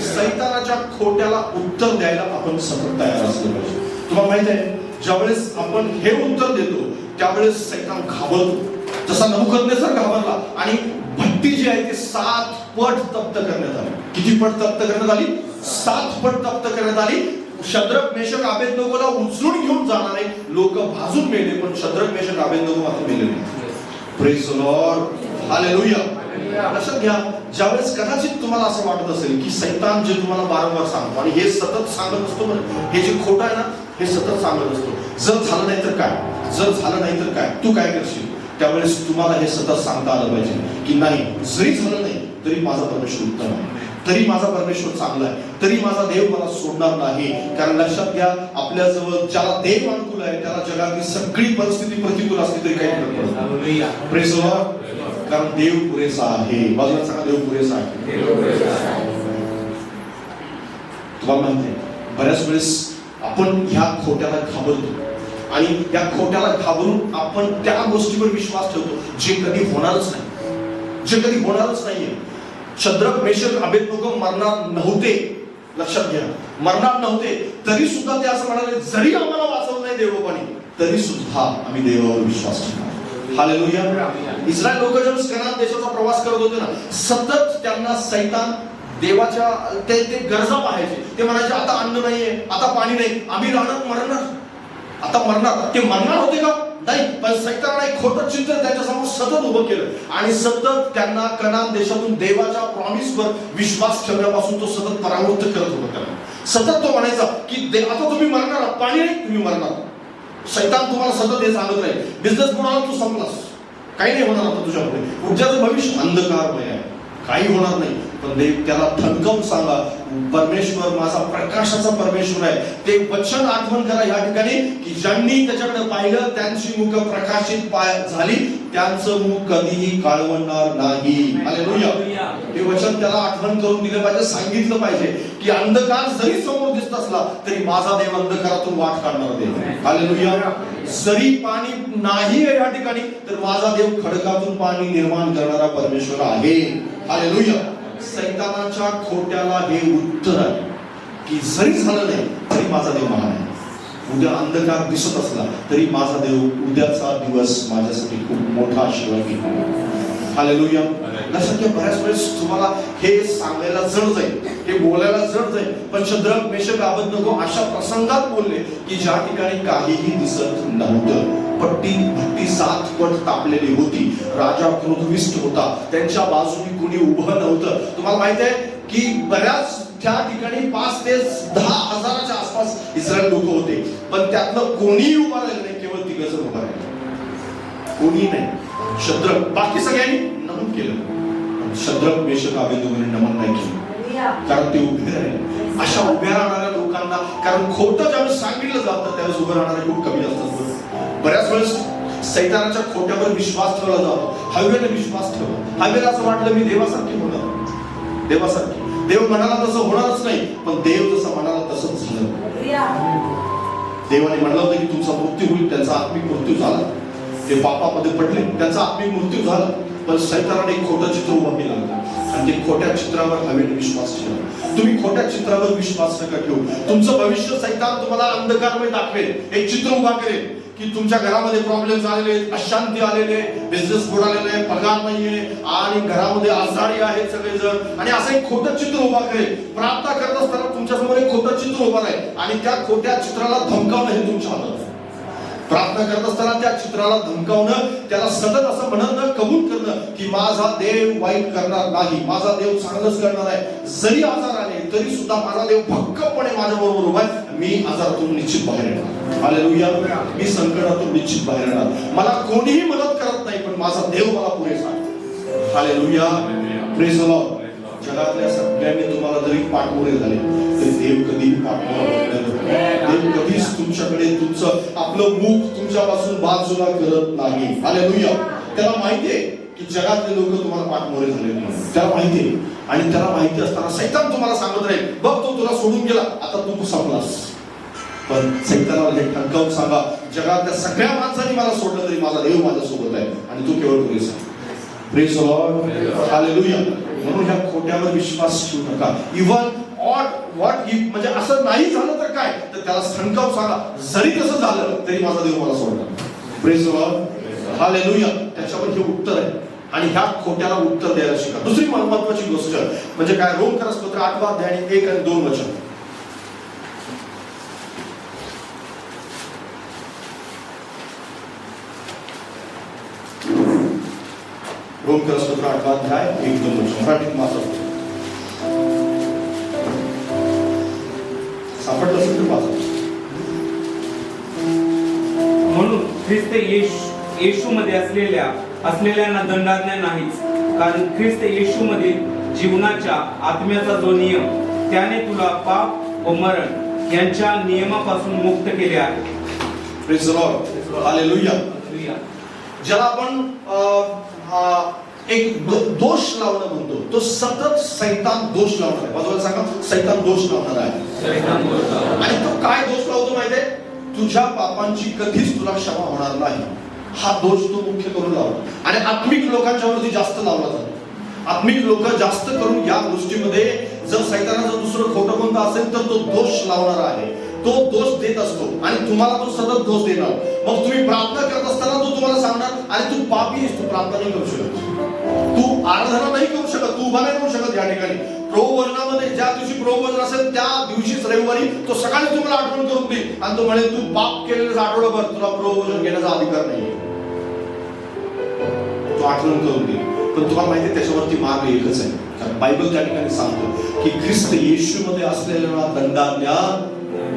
सैतानाच्या खोट्याला उत्तर द्यायला आपण सतत तयार असलो पाहिजे. तुम्हाला माहित आहे, ज्यावेळेस आपण हे उत्तर देतो त्यावेळेस सैतान घाबरतो. जसा नबुकदनेस्सर घाबरला आणि भट्टी जी आहे ती 7 पट तप्त करण्यात आली. किती पट तप्त करण्यात आली? 7 पट तप्त करण्यात आली. शद्रक मेषक अबेदनगोला उचलून घेऊन जाणारे लोक भाजून मेले, पण शद्रक मेषक अबेदनगो मात्र मेले नाही. Praise the Lord. हालेलुया. लक्षात घ्या, ज्यावेळेस कदाचित तुम्हाला असं वाटत असेल की सैतान जे तुम्हाला वारंवार सांगतो आणि हे सतत सांगत असतो, हे जे खोटं आहे ना हे सतत सांगत असतो, जर झालं नाही तर काय, जर झालं नाही तर काय, तू काय करशील. त्यावेळेस तुम्हाला हे सतत सांगता आलं पाहिजे की नाही, जरी झालं नाही तरी माझा परमेश्वर उत्तम आहे, तरी माझा परमेश्वर चांगला आहे, तरी माझा देव मला सोडणार नाही. कारण लक्षात घ्या, आपल्या जवळ ज्याला देव अनुकूल आहे त्याला जगातली सगळी परिस्थिती प्रतिकूल असली तरी काही फरक पडत नाही. Praise the Lord. कारण देव पुरेसा आहे. बाजूला सांगा, देव पुरेसा आहे. तुम्हाला माहिती आहे, बऱ्याच वेळेस आपण ह्या खोट्याला घाबरतो आणि या खोट्याला घाबरून आपण त्या गोष्टीवर विश्वास ठेवतो जे कधी होणारच नाही, जे कधी होणारच नाहीये. शद्रक मेषक अबेदनगो मरणार नव्हते. लक्षात घ्या, मरणार नव्हते तरी सुद्धा ते असं म्हणाले, जरी आम्हाला वाचवलं नाही देवबापाने तरी सुद्धा आम्ही देवावर विश्वास ठेवणार. हालेलुया. इस्रायल लोक जेव्हा कनान देशाचा प्रवास करत होते ना, सतत त्यांना सैतान देवाच्या ते गरजा पाहायचे. ते म्हणायचे आता अन्न नाहीये, आता पाणी नाही, आम्ही राहणार मरणार, आता मरणार. ते मरणार होते का? नाही. पण सैतानाने एक खोटं चित्र त्यांच्यासमोर सतत उभं केलं आणि सतत त्यांना कनान देशातून देवाच्या प्रॉमिसवर विश्वास ठेवण्यापासून तो सतत परावृत्त करत होता. त्यांना सतत तो म्हणायचा की आता तुम्ही मरणार, पाणी नाही, तुम्ही मरणार. सैतान तुम्हाला सतत हे सांगत राहील, बिझनेस बुडाला तू संपलास, काही नाही होणार आता तुझ्यापुढे, पुढच्याचं भविष्य अंधकारमय आहे, काही होणार नाही. पण देव त्याला ठणकावून सांगा, परमेश्वर माझा प्रकाशाचा परमेश्वर आहे. ते वचन आठवण करा या ठिकाणी की ज्यांनी त्याच्याकडे पाहिलं त्यांची मुख प्रकाशित झाली, त्यांचं मुख कधीही काळवणार नाही. हालेलुया. हे वचन त्याला आठवण करून दिलं पाहिजे, सांगितलं पाहिजे की अंधकार जरी समोर दिसत असला तरी माझा देव अंधकारातून वाट काढणार देव. हालेलुया. जरी पाणी नाही या ठिकाणी तर माझा देव खडकातून पाणी निर्माण करणारा परमेश्वर आहे. हालेलुया. सैतानाच्या खोट्याला हे उत्तर आहे की जरी झालं नाही तरी माझा देव महान आहे. उद्या अंधकार दिसत असला तरी माझा देव उद्याचा दिवस माझ्यासाठी खूप मोठा आशीर्वाद घेईल. हालेलुया. लक्षात घ्या, बऱ्याच वेळेस तुम्हाला हे सांगायला जड जाईल, हे बोलायला जड जाईल, पण शद्रक मेषक अबेदनगो अशा प्रसंगात बोलले की ज्या ठिकाणी काहीही दिसत नव्हतं. भट्टी 7 पट तापलेली होती, राजा क्रोधविष्ट होता, त्यांच्या बाजूने कुणी उभं नव्हतं. तुम्हाला माहित आहे की बऱ्याच त्या ठिकाणी 5 ते 10 हजाराच्या आसपास इस्रायल लोक होते, पण त्यातलं कोणीही उभा राहिलं नाही, केवळ 3 जण उभा राहिले, कोणी नाही. शद्रक, बाकी सगळ्यांनी नमन केलं, शद्रक मेषक अबेदनगोने नमन नाही केलं, कारण ते उभे राहिले. अशा उभ्या राहणाऱ्या लोकांना, कारण खोटं ज्यावेळेस सांगितलं जातं त्यावेळेस उभं राहणारे खूप कमी असतात. बऱ्याच वेळेस सैतानाच्या खोट्यावर विश्वास ठेवला जातो, हवेने विश्वास ठेवला. हवेला असं वाटलं मी देवासारखी होणार, देवासारखी. देव म्हणाला तसं होणारच नाही, पण देव जसं म्हणाला तसंच झालं. देवाने म्हणलं होतं की तुमचा मृत्यू होईल, त्यांचा आत्मिक मृत्यू झाला. ते पापामध्ये पडले, त्यांचा आत्मिक मृत्यू झाला. पण सैतानाने एक खोटं चित्र उभं केलं आणि ते खोट्या चित्रावर हवेने विश्वास ठेवला. तुम्ही खोट्या चित्रावर विश्वास नका ठेवू. तुमचं भविष्य सैतान तुम्हाला अंधकारमय दाखवेल, एक चित्र उभा करेल की तुमच्या घरामध्ये प्रॉब्लेम झालेले, अशांती आलेले, बिझनेस बुडालेले, पगार नाहीये आणि घरामध्ये आजारी आहेत सगळेजण, आणि असं एक खोटं चित्र उभा करेल. प्रार्थना करत असताना तुमच्या समोर एक खोटं चित्र उभं राहील आणि त्या खोट्या चित्राला धमकावणं हे तुमच्या हातात आहे. प्रार्थना करत असताना त्या चित्राला धमकावणं, त्याला सतत असं म्हणणं, कबूल करणं की माझा देव वाईट करणार नाही, माझा देव चांगलंच करणार आहे. जरी आजार आले तरी सुद्धा माझा देव भक्कमपणे माझ्या बरोबर उभा आहे. मी आजारातून निश्चित बाहेर येणार. हालेलुया. मी संकटातून निश्चित बाहेर येणार. मला कोणीही मदत करत नाही पण माझा देव मला पुरेसा आहे. हालेलुया. Praise the Lord. जगातल्या सगळ्यांनी तुम्हाला जरी पाठमोरे झाले तरी देव कधीही पाठमोरा देव कधीच तुमच्याकडे तुमचं आपलं मुख तुमच्यापासून बाजूला करत नाही. हालेलुया. त्याला माहितीये की जगातले लोक तुम्हाला पाठमोरे झाले म्हणून त्याला माहितीये. आणि त्याला माहिती असताना सैतान तुम्हाला सांगत राहील, बघ तो तुला सोडून गेला, आता तू संपलास. पण सैतानाला हे ठणकावून सांगा, जगातल्या सगळ्या माणसांनी मला सोडलं तरी माझा देव माझ्यासोबत आहे आणि तू केवळ पुरेसा आहे. Praise the Lord. हालेलुया. म्हणून ह्या खोट्यावर विश्वास ठेवू नका. इव्हन व्हॉट इफ म्हणजे असं नाही झालं तर काय, तर त्याला ठणकावून सांगा, जरी तसं झालं तरी माझा देव मला सोडला. Praise the Lord. हालेलुया. त्याच्यावर हे उत्तर आहे आणि ह्या खोट्याला उत्तर द्यायला शिका. दुसरी महत्वाची गोष्ट म्हणजे काय, रोमकरासपत्र 8 अध्याय 1 आणि 2 वचन. रोमकरासपत्र 8 अध्याय 1-2 वचन. मराठीत मात्र सापडलं असेल तर वाचा. म्हणून ख्रिस्त येशू मध्ये असलेल्यांना दंडाज्ञा नाहीच, कारण ख्रिस्त येशू मधील जीवनाच्या आत्म्याचा जो नियम त्याने तुला पाप व मरण यांच्या नियमापासून मुक्त केले आहे. Praise the Lord. हालेलुया. ज्याला आपण एक दोष लावणं म्हणतो, तो सतत सैतान दोष लावणार आहे. बाजूला सांगा, सैतान दोष लावणार आहे. आणि तो काय दोष लावतो माहितीये, तुझ्या पापांची कधीच तुला क्षमा होणार नाही, हा दोष तो मुख्य करून लावतो. आणि आत्मिक लोकांच्यावरती जास्त लावला जातो. आत्मिक लोक जास्त करून या गोष्टीमध्ये जर सैतानाचं दुसरं खोटं कोणतं असेल तर तो दोष लावणार आहे, तो दोष देत असतो आणि तुम्हाला तो सतत दोष देणार. मग तुम्ही प्रार्थना करत असताना तो तुम्हाला सांगणार, अरे तू पापी आहेस, तू प्रार्थना नाही करू शकत, तू आराधना नाही करू शकत, तू उभा नाही करू शकत. या ठिकाणी प्रभुभोजनामध्ये ज्या दिवशी प्रभुभोजन असेल त्या दिवशीच रविवारी तो सकाळी तुम्हाला आठवण करून देईल आणि तो म्हणेल, तू पाप केलेलं आठवडाभर तुला प्रभुभोजन घेण्याचा अधिकार नाही. तो आठवण करून देईल. पण तुम्हाला माहिती आहे त्याच्यावरती मार्ग एकच आहे. कारण बायबल त्या ठिकाणी सांगतो की ख्रिस्त येशूमध्ये असलेल्या दंडाज्ञा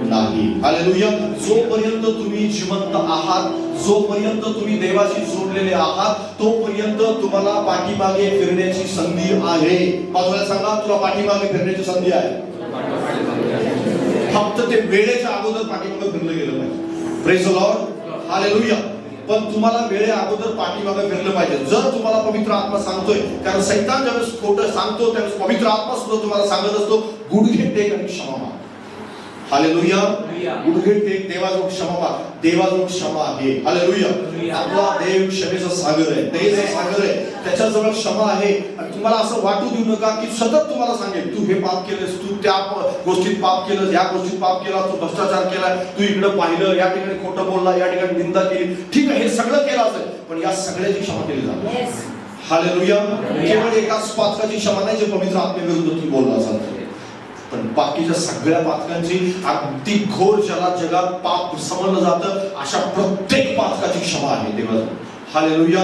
नाही. हालेलुया. जोपर्यंत तुम्ही जिवंत आहात, जोपर्यंत तुम्ही देवाशी जोडलेले आहात, तोपर्यंत तुम्हाला पाठीमागे फिरण्याची संधी आहे. बाजूला सांगा, तुला पाठीमागे फिरण्याची संधी आहे. फक्त ते वेळेच्या अगोदर पाठीमागे फिरलं गेलं पाहिजे. Praise the Lord. हालेलुया. पण तुम्हाला वेळे अगोदर पाठीमागे फिरलं पाहिजे. जर तुम्हाला पवित्र आत्मा सांगतोय, कारण सैतान ज्यावेळेस खोटं सांगतो त्यावेळेस पवित्र आत्मा सुद्धा तुम्हाला सांगत असतो, गुडघे टेक आणि क्षमा माग. हालेलुया. गुडघे टेक, देवाजवळ क्षमा माग. देवाजवळ क्षमा आहे. हालेलुया. आपला देव क्षमेचा सागर आहे, दयेचा सागर आहे. त्याच्याजवळ क्षमा आहे. आणि तुम्हाला असं वाटू देऊ नका की सतत तुम्हाला सांगेल, तू हे पाप केलंस, तू त्या गोष्टीत पाप केलंस, या गोष्टीत पाप केला, तू भ्रष्टाचार केला, तू इकडे पाहिलं, या ठिकाणी खोटं बोलला, या ठिकाणी निंदा केली. ठीक आहे, हे सगळं केलं असेल, पण या सगळ्याची क्षमा केली जाते. हालेलुया. केवळ एकाच पातकाची क्षमा नाही जे पवित्र आत्म्याविरुद्ध तुम्ही बोलला असाल, पण बाकीच्या सगळ्या पातकांची, अगदी घोर ज्याला जगात पाप समजलं जातं अशा प्रत्येक पातकाची क्षमा आहे देवाजवळ. हालेलुया.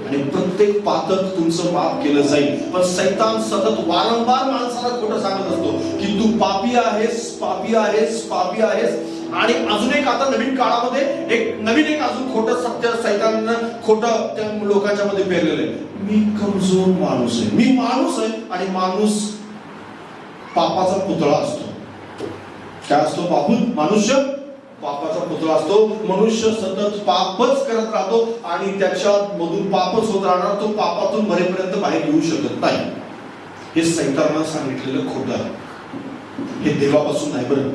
आणि प्रत्येक पातक तुमचं पाप केलं जाईल. पण सैतान सतत वारंवार माणसाला खोटं सांगत असतो की तू पापी आहेस, पापी आहेस, पापी आहेस. आणि अजून एक आता नवीन काळामध्ये एक अजून खोटं सत्य सैतानानं खोटं त्या लोकांच्या मध्ये पेरलेलं आहे. मी कमजोर माणूस आहे, मी माणूस आहे. आणि माणूस पापाचा पुतळा असतो. काय असतो? मनुष्य पापाचा पुतळा असतो. मनुष्य सतत पापच करत राहतो आणि त्याच्या मधून पापच होत राहणार. तो पापातून मरेपर्यंत बाहेर येऊ शकत नाही. हे सैतानानं सांगितलेलं खोटं आहे, हे देवापासून नाही. बरं,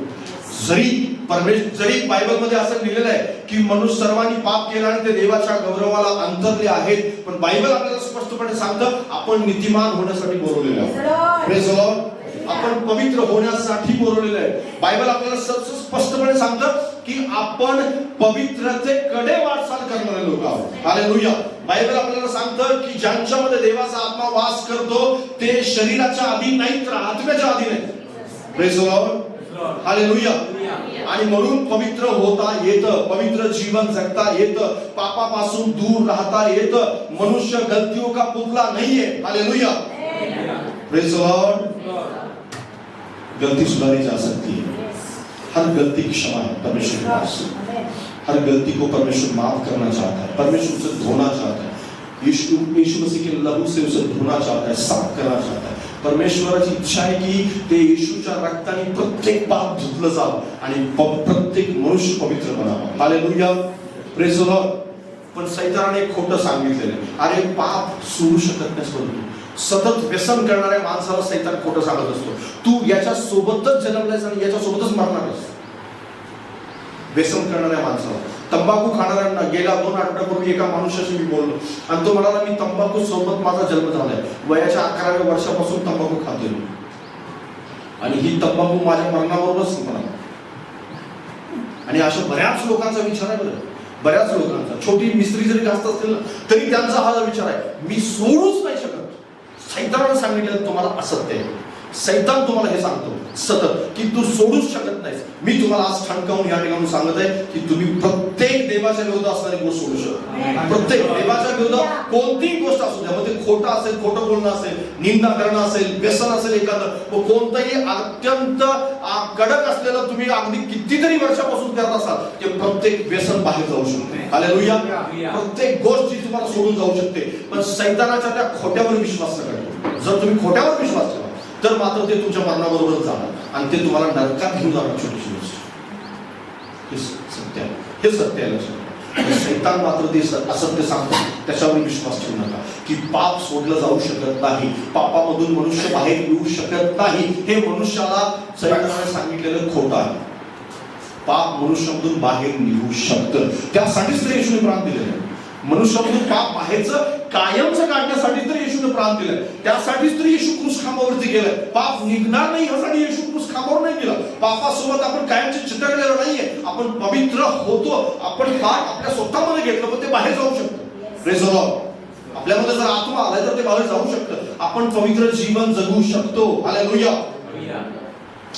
जरी बायबलमध्ये असं लिहिलेलं आहे की मनुष्य सर्वांनी पाप केला आणि ते देवाच्या गौरवाला अंतरले आहेत, पण बायबल आपल्याला स्पष्टपणे सांगतं आपण नीतिमान होण्यासाठी बोलवलेलं आहे. Praise the Lord. आपण पवित्र होण्यासाठी बोलवलेलं आहे. बायबल आपल्याला स्पष्टपणे सांगतं की आपण पवित्रतेकडे वाटचाल करणारे लोक आहोत. हालेलुया. बायबल आपल्याला सांगतं की ज्यांच्यामध्ये देवाचा आत्मा वास करतो ते शरीराच्या अधीन नाहीत तर आत्म्याच्या अधीन आहेत. Praise the Lord. हालेलुया. आणि म्हणून पवित्र होता येतं, पवित्र जीवन जगता येतं, पापापासून दूर राहता येतं. मनुष्य गलतियों का पुतला नाहीये. Hallelujah, praise the Lord. गलती सुधारी जा सकती है. हर गलती क्षमा है परमेश्वर के पास. हर गलती को परमेश्वर माफ करना चाहता है, परमेश्वर उसे धोना चाहता है. यीशु मसीह के लहू से उसे धोना चाहता है, साफ करना चाहता है. परमेश्वराची इच्छा आहे की ते येशूच्या रक्ताने प्रत्येक पाप धुतलं जावं आणि प्रत्येक मनुष्य पवित्र बनावं. Hallelujah, praise the Lord. पण सैतानाने एक खोटं सांगितलेलं आहे. अरे पाप सोडू शकत नाहीस, परंतु सतत व्यसन करणाऱ्या माणसाला सैतान खोटं सांगत असतो. तू याच्या सोबतच जन्मलायस आणि याच्या सोबतच मरणार आहेस. व्यसन करणाऱ्या माणसाला, तंबाखू खाणाऱ्यांना, गेल्या 2 आठवड्यापूर्वी एका मनुष्याशी मी बोललो आणि तो म्हणाला मी तंबाखू सोबत माझा जन्म झालाय, वयाच्या 11व्या वर्षापासून तंबाखू खातोय आणि ही तंबाखू माझ्या मरणाबरोबरच संपणार. आणि अशा बऱ्याच लोकांचा विचार आहे बरं, बऱ्याच लोकांचा. छोटी मिस्त्री जरी जास्त असतील ना तरी त्यांचा हा विचार आहे, मी सोडूच नाही शकत. सैतानाने सांगितलं तुम्हाला असत्य आहे. सैतान तुम्हाला हे सांगतो सतत की तू सोडूच शकत नाहीस. मी तुम्हाला आज ठणकावून या ठिकाणी सांगत आहे की तुम्ही प्रत्येक देवाच्या विरोधात असणारी गोष्ट सोडू शकता. प्रत्येक देवाच्या विरोधात कोणतीही गोष्ट असू द्या, मग ते खोटं असेल, खोटं बोलणं असेल, निंदा करणं असेल, व्यसन असेल एखादं, कोणतंही अत्यंत कडक असलेलं तुम्ही अगदी कितीतरी वर्षापासून करत असाल ते प्रत्येक व्यसन बाहेर जाऊ शकते. हालेलुया. प्रत्येक गोष्ट जी तुम्हाला सोडून जाऊ शकते. पण सैतानाच्या त्या खोट्यावर विश्वास नका ठेवू. जर तुम्ही खोट्यावर विश्वास ठेवा तर मात्र ते तुमच्या मरणाबरोबर जाणार आणि ते तुम्हाला नरकात घेऊन जाणार. छोटीशी गोष्ट हे सत्य आहे, हे सत्य आहे. लक्षात. सैतान मात्र ते असत्य सांगतो, त्याच्यावर विश्वास ठेवू नका की पाप सोडलं जाऊ शकत नाही, पापामधून मनुष्य बाहेर येऊ शकत नाही. हे मनुष्याला सैतानाने सांगितलेलं खोटं आहे. पाप मनुष्यामधून बाहेर निघू शकतं, त्यासाठीच तर येशूने प्राण दिलेलं आहे. मनुष्यामधून पाप बाहेरचं कायमचं काढण्यासाठी तर येशूने प्राण दिलाय. त्यासाठीच तर येशू क्रूस खांबावरती गेलाय. पाप निघणार नाही यासाठी येशू क्रूस खांबावर नाही गेला. पापासोबत आपण कायमचे चिटकलेलो नाहीये. आपण पवित्र होतो. आपण पाप आपल्या स्वतःमध्ये घेतलं पण ते बाहेर जाऊ शकतं. Praise the Lord. आपल्यामध्ये जर आत्मा आलाय तर ते बाहेर जाऊ शकतं. आपण पवित्र जीवन जगू शकतो. हालेलुया.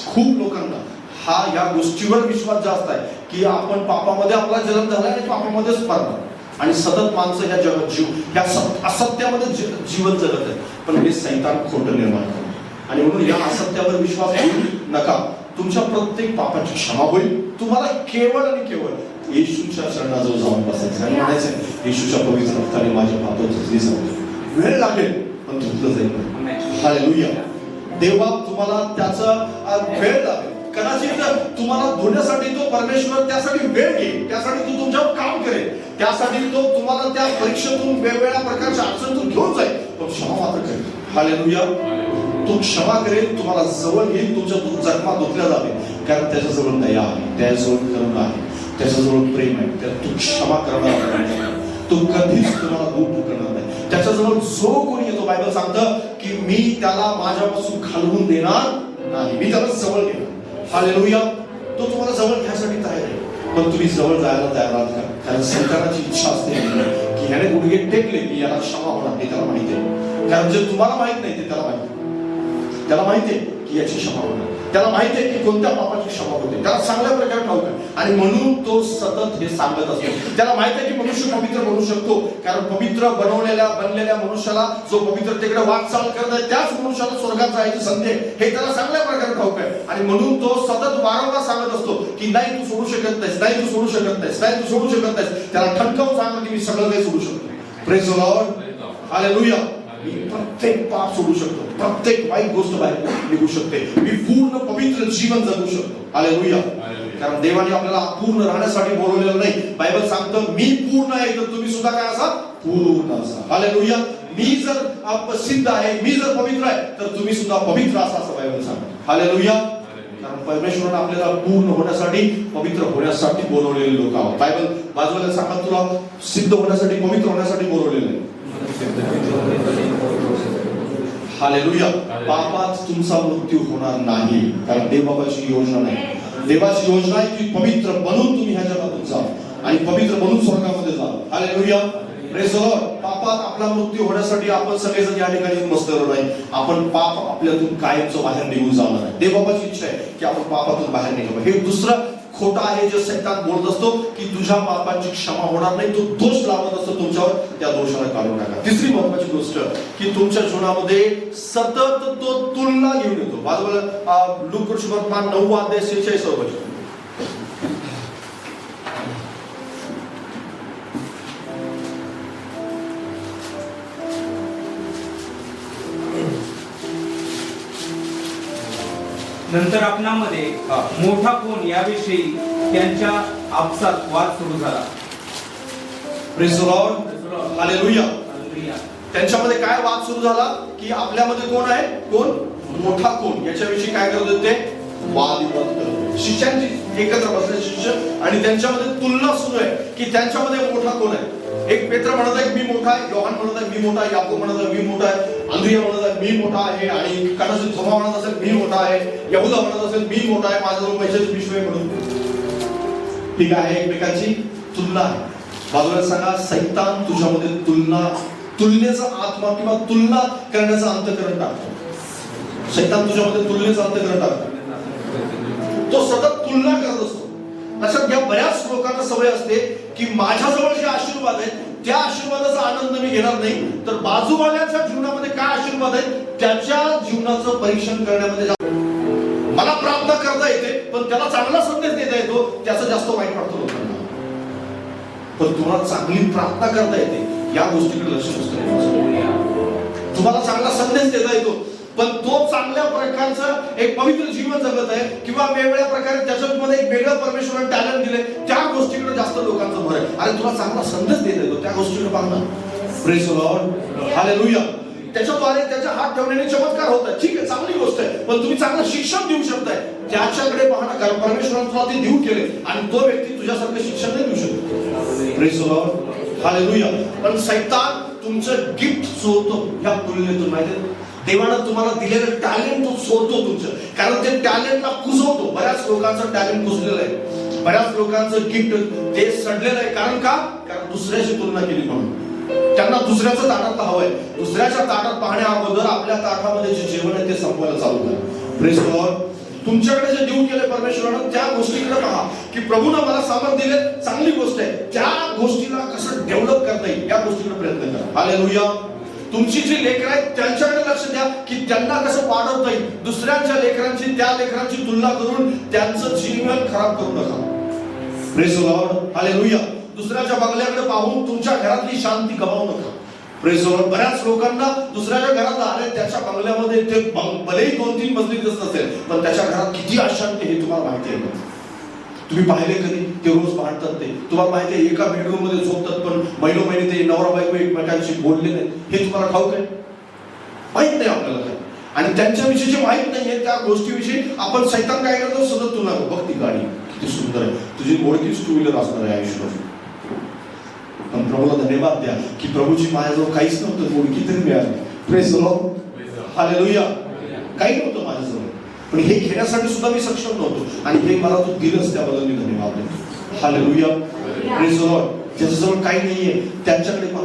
खूप लोकांना हा या गोष्टीवर विश्वास जास्त आहे की आपण पापामध्ये आपला जन्म झालाय आणि पापामध्येच मरणार आणि सतत माणसं ह्या जगात असत्यामध्ये जीवन जगत आहे. पण हे सैतान खोटं निर्माण करतो आणि म्हणून या असत्यावर विश्वास ठेवू नका. तुमच्या प्रत्येक पापाची क्षमा होईल. तुम्हाला केवळ आणि केवळ येशूच्या चरणाजवळ जाऊन बसायचं आणि म्हणायचं येशूच्या पवित्र रक्ताने माझ्या पाप धुतली जाऊ. वेळ लागेल पण धुतलं जाईल. हालेलुया. देवा तुम्हाला त्याचा वेळ लागेल. कदाचित तुम्हाला धुण्यासाठी तो परमेश्वर त्यासाठी वेळ घेईल, त्यासाठी तो तुमच्यावर काम करेल, त्यासाठी तो तुम्हाला त्या परीक्षेतून वेगवेगळ्या प्रकारच्या अडचणीतून घेऊन जाईल. तो क्षमा मात्र करेल. हालेलुया. तो क्षमा करेल, तुम्हाला जवळ घेईल, तुमच्या जखमा धुतल्या जातील. कारण त्याच्याजवळ दया आहे, त्याच्याजवळ करुणा आहे, त्याच्याजवळ प्रेम आहे. त्या तो क्षमा करणार नाही. तो कधीच तुम्हाला दूर करणार नाही. त्याच्याजवळ जो कोणी येतो, बायबल सांगतं की मी त्याला माझ्यापासून घालवून देणार नाही, मी त्याला जवळ घेणार. हालेलुया. तो तुम्हाला जवळ घ्यायसाठी तयार आहे. पण तुम्ही जवळ जायला तयार आहात का? कारण सरकारची इच्छा असते की ह्याने गुडघे टेकले की याला क्षमा होणार हे त्याला माहिती आहे. कारण जे तुम्हाला माहित नाही ते त्याला माहिती आहे. त्याला माहिती आहे की याची क्षमा होणार, त्याला माहिती आहे की कोणत्या पापाची क्षमा होते, त्याला चांगल्या प्रकारे ठाऊक आहे. आणि म्हणून तो सतत हे सांगत असतो. त्याला माहिती आहे की मनुष्य पवित्र बनू शकतो. कारण पवित्र बनलेल्या मनुष्याला, जो पवित्रतेकडे वाटचाल करत आहे त्याच मनुष्याला स्वर्गात जायची संधी आहे हे त्याला चांगल्या प्रकारे ठाऊक आहे. आणि म्हणून तो सतत वारंवार सांगत असतो की नाही तू सोडू शकत नाहीस, नाही तू सोडू शकत नाहीस, नाही तू सोडू शकत नाहीस. त्याला ठणकावून सांगतो की मी सगळं काही सोडू शकतो. Praise the Lord. हालेलुया. मी प्रत्येक पाप सोडू शकतो, प्रत्येक वाईट गोष्ट बाहेर निघू शकते. मी पूर्ण पवित्र जीवन जगू शकतो. हालेलुया. कारण देवाने आपल्याला पूर्ण राहण्यासाठी बोलवलेलं नाही. बायबल सांगतं मी पूर्ण आहे तर तुम्ही सुद्धा काय असा पूर्ण असा. हालेलुया. मी जर सिद्ध आहे, मी जर पवित्र आहे तर तुम्ही सुद्धा पवित्र असा असं बायबल सांगतं. हालेलुया. कारण परमेश्वराने आपल्याला पूर्ण होण्यासाठी, पवित्र होण्यासाठी बोलवलेले लोक आहोत. बायबल बाजूला सांगत तुला सिद्ध होण्यासाठी, पवित्र होण्यासाठी बोलवलेलं आहे. हालेलुया. पापात तुमचा मृत्यू होणार नाही. कारण देवाची योजना नाही. देवाची योजना आहे की पवित्र बनून तुम्ही ह्या जगातून जा आणि पवित्र बनून स्वर्गामध्ये जा. हालेलुया. Praise the Lord. पापात आपला मृत्यू होण्यासाठी आपण सगळेजण या ठिकाणी बसलेलो नाही. आपण पाप आपल्यातून कायमचं बाहेर निघून जाणार आहे. देवबाबाची इच्छा आहे की आपण पापातून बाहेर निघावं. हे दुसरं खोटं आहे जे सैतान बोलत असतो की तुझ्या पापाची क्षमा होणार नाही. तो दोष लावत असतो तुमच्यावर, त्या दोषाला काढून टाका. तिसरी महत्वाची गोष्ट की तुमच्या जीवनामध्ये सतत तो तुलना घेऊन येतो. बाजूला लूक सुवर्तमान 9 अध्याय 46 वचन. नंतर आपणामध्ये मोठा कोण याविषयी त्यांच्या आपसात वाद सुरू झाला. Praise the Lord. Hallelujah. Hallelujah. त्यांच्यामध्ये काय वाद सुरू झाला की आपल्यामध्ये कोण आहे, कोण मोठा कोण याच्याविषयी काय करत होते, वादविवाद करत होते. शिष्यांची एकत्र बसले शिष्य आणि त्यांच्यामध्ये तुलना सुरू आहे की त्यांच्यामध्ये मोठा कोण आहे. एक पेत्र म्हणत आहे मी मोठा आहे, योहान म्हणत आहे मी मोठा आहे, याकूब म्हणत आहे मी मोठा आहे, अंद्रिया म्हणत आहे मी मोठा आहे, आणि कदाचित थोमा म्हणत असेल मी मोठा आहे, यहुदा म्हणत असेल मी मोठा आहे, माझ्याजवळ पैशाची पिशवी आहे म्हणून. ठीक आहे, एकमेकांची तुलना आहे. बाजूला सांगा, सैतान तुझ्यामध्ये तुलनेचा आत्मा किंवा तुलना करण्याचा अंतःकरण टाकतो. सैतान तुझ्यामध्ये तुलनेचा अंतःकरण टाकतो. तो सतत तुलना करत असतो. लक्षात घ्या, बऱ्याच लोकांना सवय असते की माझ्याजवळ जे आशीर्वाद आहेत त्या आशीर्वादाचा आनंद मी घेणार नाही, तर बाजूवाल्याच्या जीवनामध्ये काय आशीर्वाद आहेत त्याच्या जीवनाचं परीक्षण करण्यामध्ये मला प्रार्थना करता येते पण त्याला चांगला संदेश देता येतो, त्याचं जास्त वाईट वाटतं लोकांना. पण तुम्हाला चांगली प्रार्थना करता येते या गोष्टीकडे लक्ष नसतं. तुम्हाला चांगला संदेश देता येतो पण तो चांगल्या प्रकारचं एक पवित्र जीवन जगत आहे किंवा वेगवेगळ्या प्रकारे त्याच्यामध्ये एक वेगळं परमेश्वराने टॅलेंट दिले, त्या गोष्टीकडे जास्त लोकांचं भर आहे. अरे तुला चांगला संदेश देता येतो त्या गोष्टीकडे पाहणं. Praise the Lord. हालेलुया. त्याच्याद्वारे त्याच्या हात ठेवण्याने चमत्कार होत आहे. ठीक आहे, चांगली गोष्ट आहे, पण तुम्ही चांगलं शिक्षण देऊ शकताय त्याच्याकडे पाहणं. कारण परमेश्वराने तुला ते देऊ केले आणि तो व्यक्ती तुझ्यासारखं शिक्षण नाही देऊ शकतो. Praise the Lord. हालेलुया. पण सैतान तुमचं गिफ्ट चोरतो ह्या तुलनेतून. माहिती, देवानं तुम्हाला दिलेलं टॅलेंट तो चोरतो तुमचं, कारण ते टॅलेंटला कुजवतो. बऱ्याच लोकांचं टॅलेंट कुजलेलं आहे, बऱ्याच लोकांचं गिफ्ट ते सडलेलं आहे. कारण का? कारण दुसऱ्याची तुलना केली म्हणून. त्यांना दुसऱ्याचं ताटात हवंय. दुसऱ्याच्या ताटात पाहण्या अगोदर आपल्या ताटामध्ये जे जेवण आहे ते संपवायला चालू करा. Praise the Lord. तुमच्याकडे जे देऊ केले परमेश्वरानं त्या गोष्टीकडे पहा की प्रभूनं मला सामर्थ्य दिले, चांगली गोष्ट आहे, त्या गोष्टीला कसं डेव्हलप करता येईल या गोष्टीकडे प्रयत्न करा. हालेलुया. तुमची जी लेकरं आहेत त्यांच्याकडे लक्ष द्या की त्यांना कसं वाढवता येईल. दुसऱ्यांच्या लेकरांची त्या लेकरांची तुलना करून त्यांचं जीवन खराब करू नका. Praise the Lord. हालेलुया. दुसऱ्याच्या बंगल्याकडे पाहून तुमच्या घरातली शांती गमावू नका. Praise the Lord. बऱ्याच लोकांना दुसऱ्याच्या घरात आले, त्याच्या बंगल्यामध्ये ते भलेही 2-3 मजली दिसत असेल पण त्याच्या घरात किती अशांती हे तुम्हाला माहिती आहे. तुम्ही पाहिले कधी ते रोज भांडतात. ते तुम्हाला माहिती आहे एका बेडरूम मध्ये झोपतात पण महिने ते नवरा बायको एकमेकांशी बोलले नाही. हे तुम्हाला ठाऊक आहे? माहित नाही आपल्याला काय. आणि त्यांच्याविषयी जे माहित नाहीये त्या गोष्टीविषयी आपण सैतान काय करतो, सतत तुला बघ ती गाडी किती सुंदर आहे, तुझी मोडकीच 2 व्हीलर असणार आहे आयुष्यात. पण प्रभूला धन्यवाद द्या की प्रभूची माझ्याजवळ काहीच नव्हतं, मोडकी तरी मिळाली. Praise the Lord. हालेलुया. काही नव्हतं माझ्याजवळ पण हे घेण्यासाठी सुद्धा मी सक्षम नव्हतो आणि हे मला तू दिलंस, त्याबद्दल मी धन्यवाद देतो. हालेलुया. Praise the Lord. ज्याच्याजवळ काही नाहीये त्याच्याकडे पहा,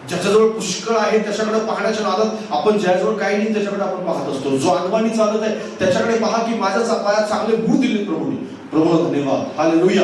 ज्याच्याजवळ पुष्कळ आहे त्याच्याकडे पाहण्याच्या नादात आपण ज्याच्याजवळ काही नाही त्याच्याकडे आपण पाहत असतो. जो अनवाणी चालत आहे त्याच्याकडे पहा की माझ्या पायात चांगले गुण दिले प्रभूने. प्रभूला धन्यवाद. हालेलुया.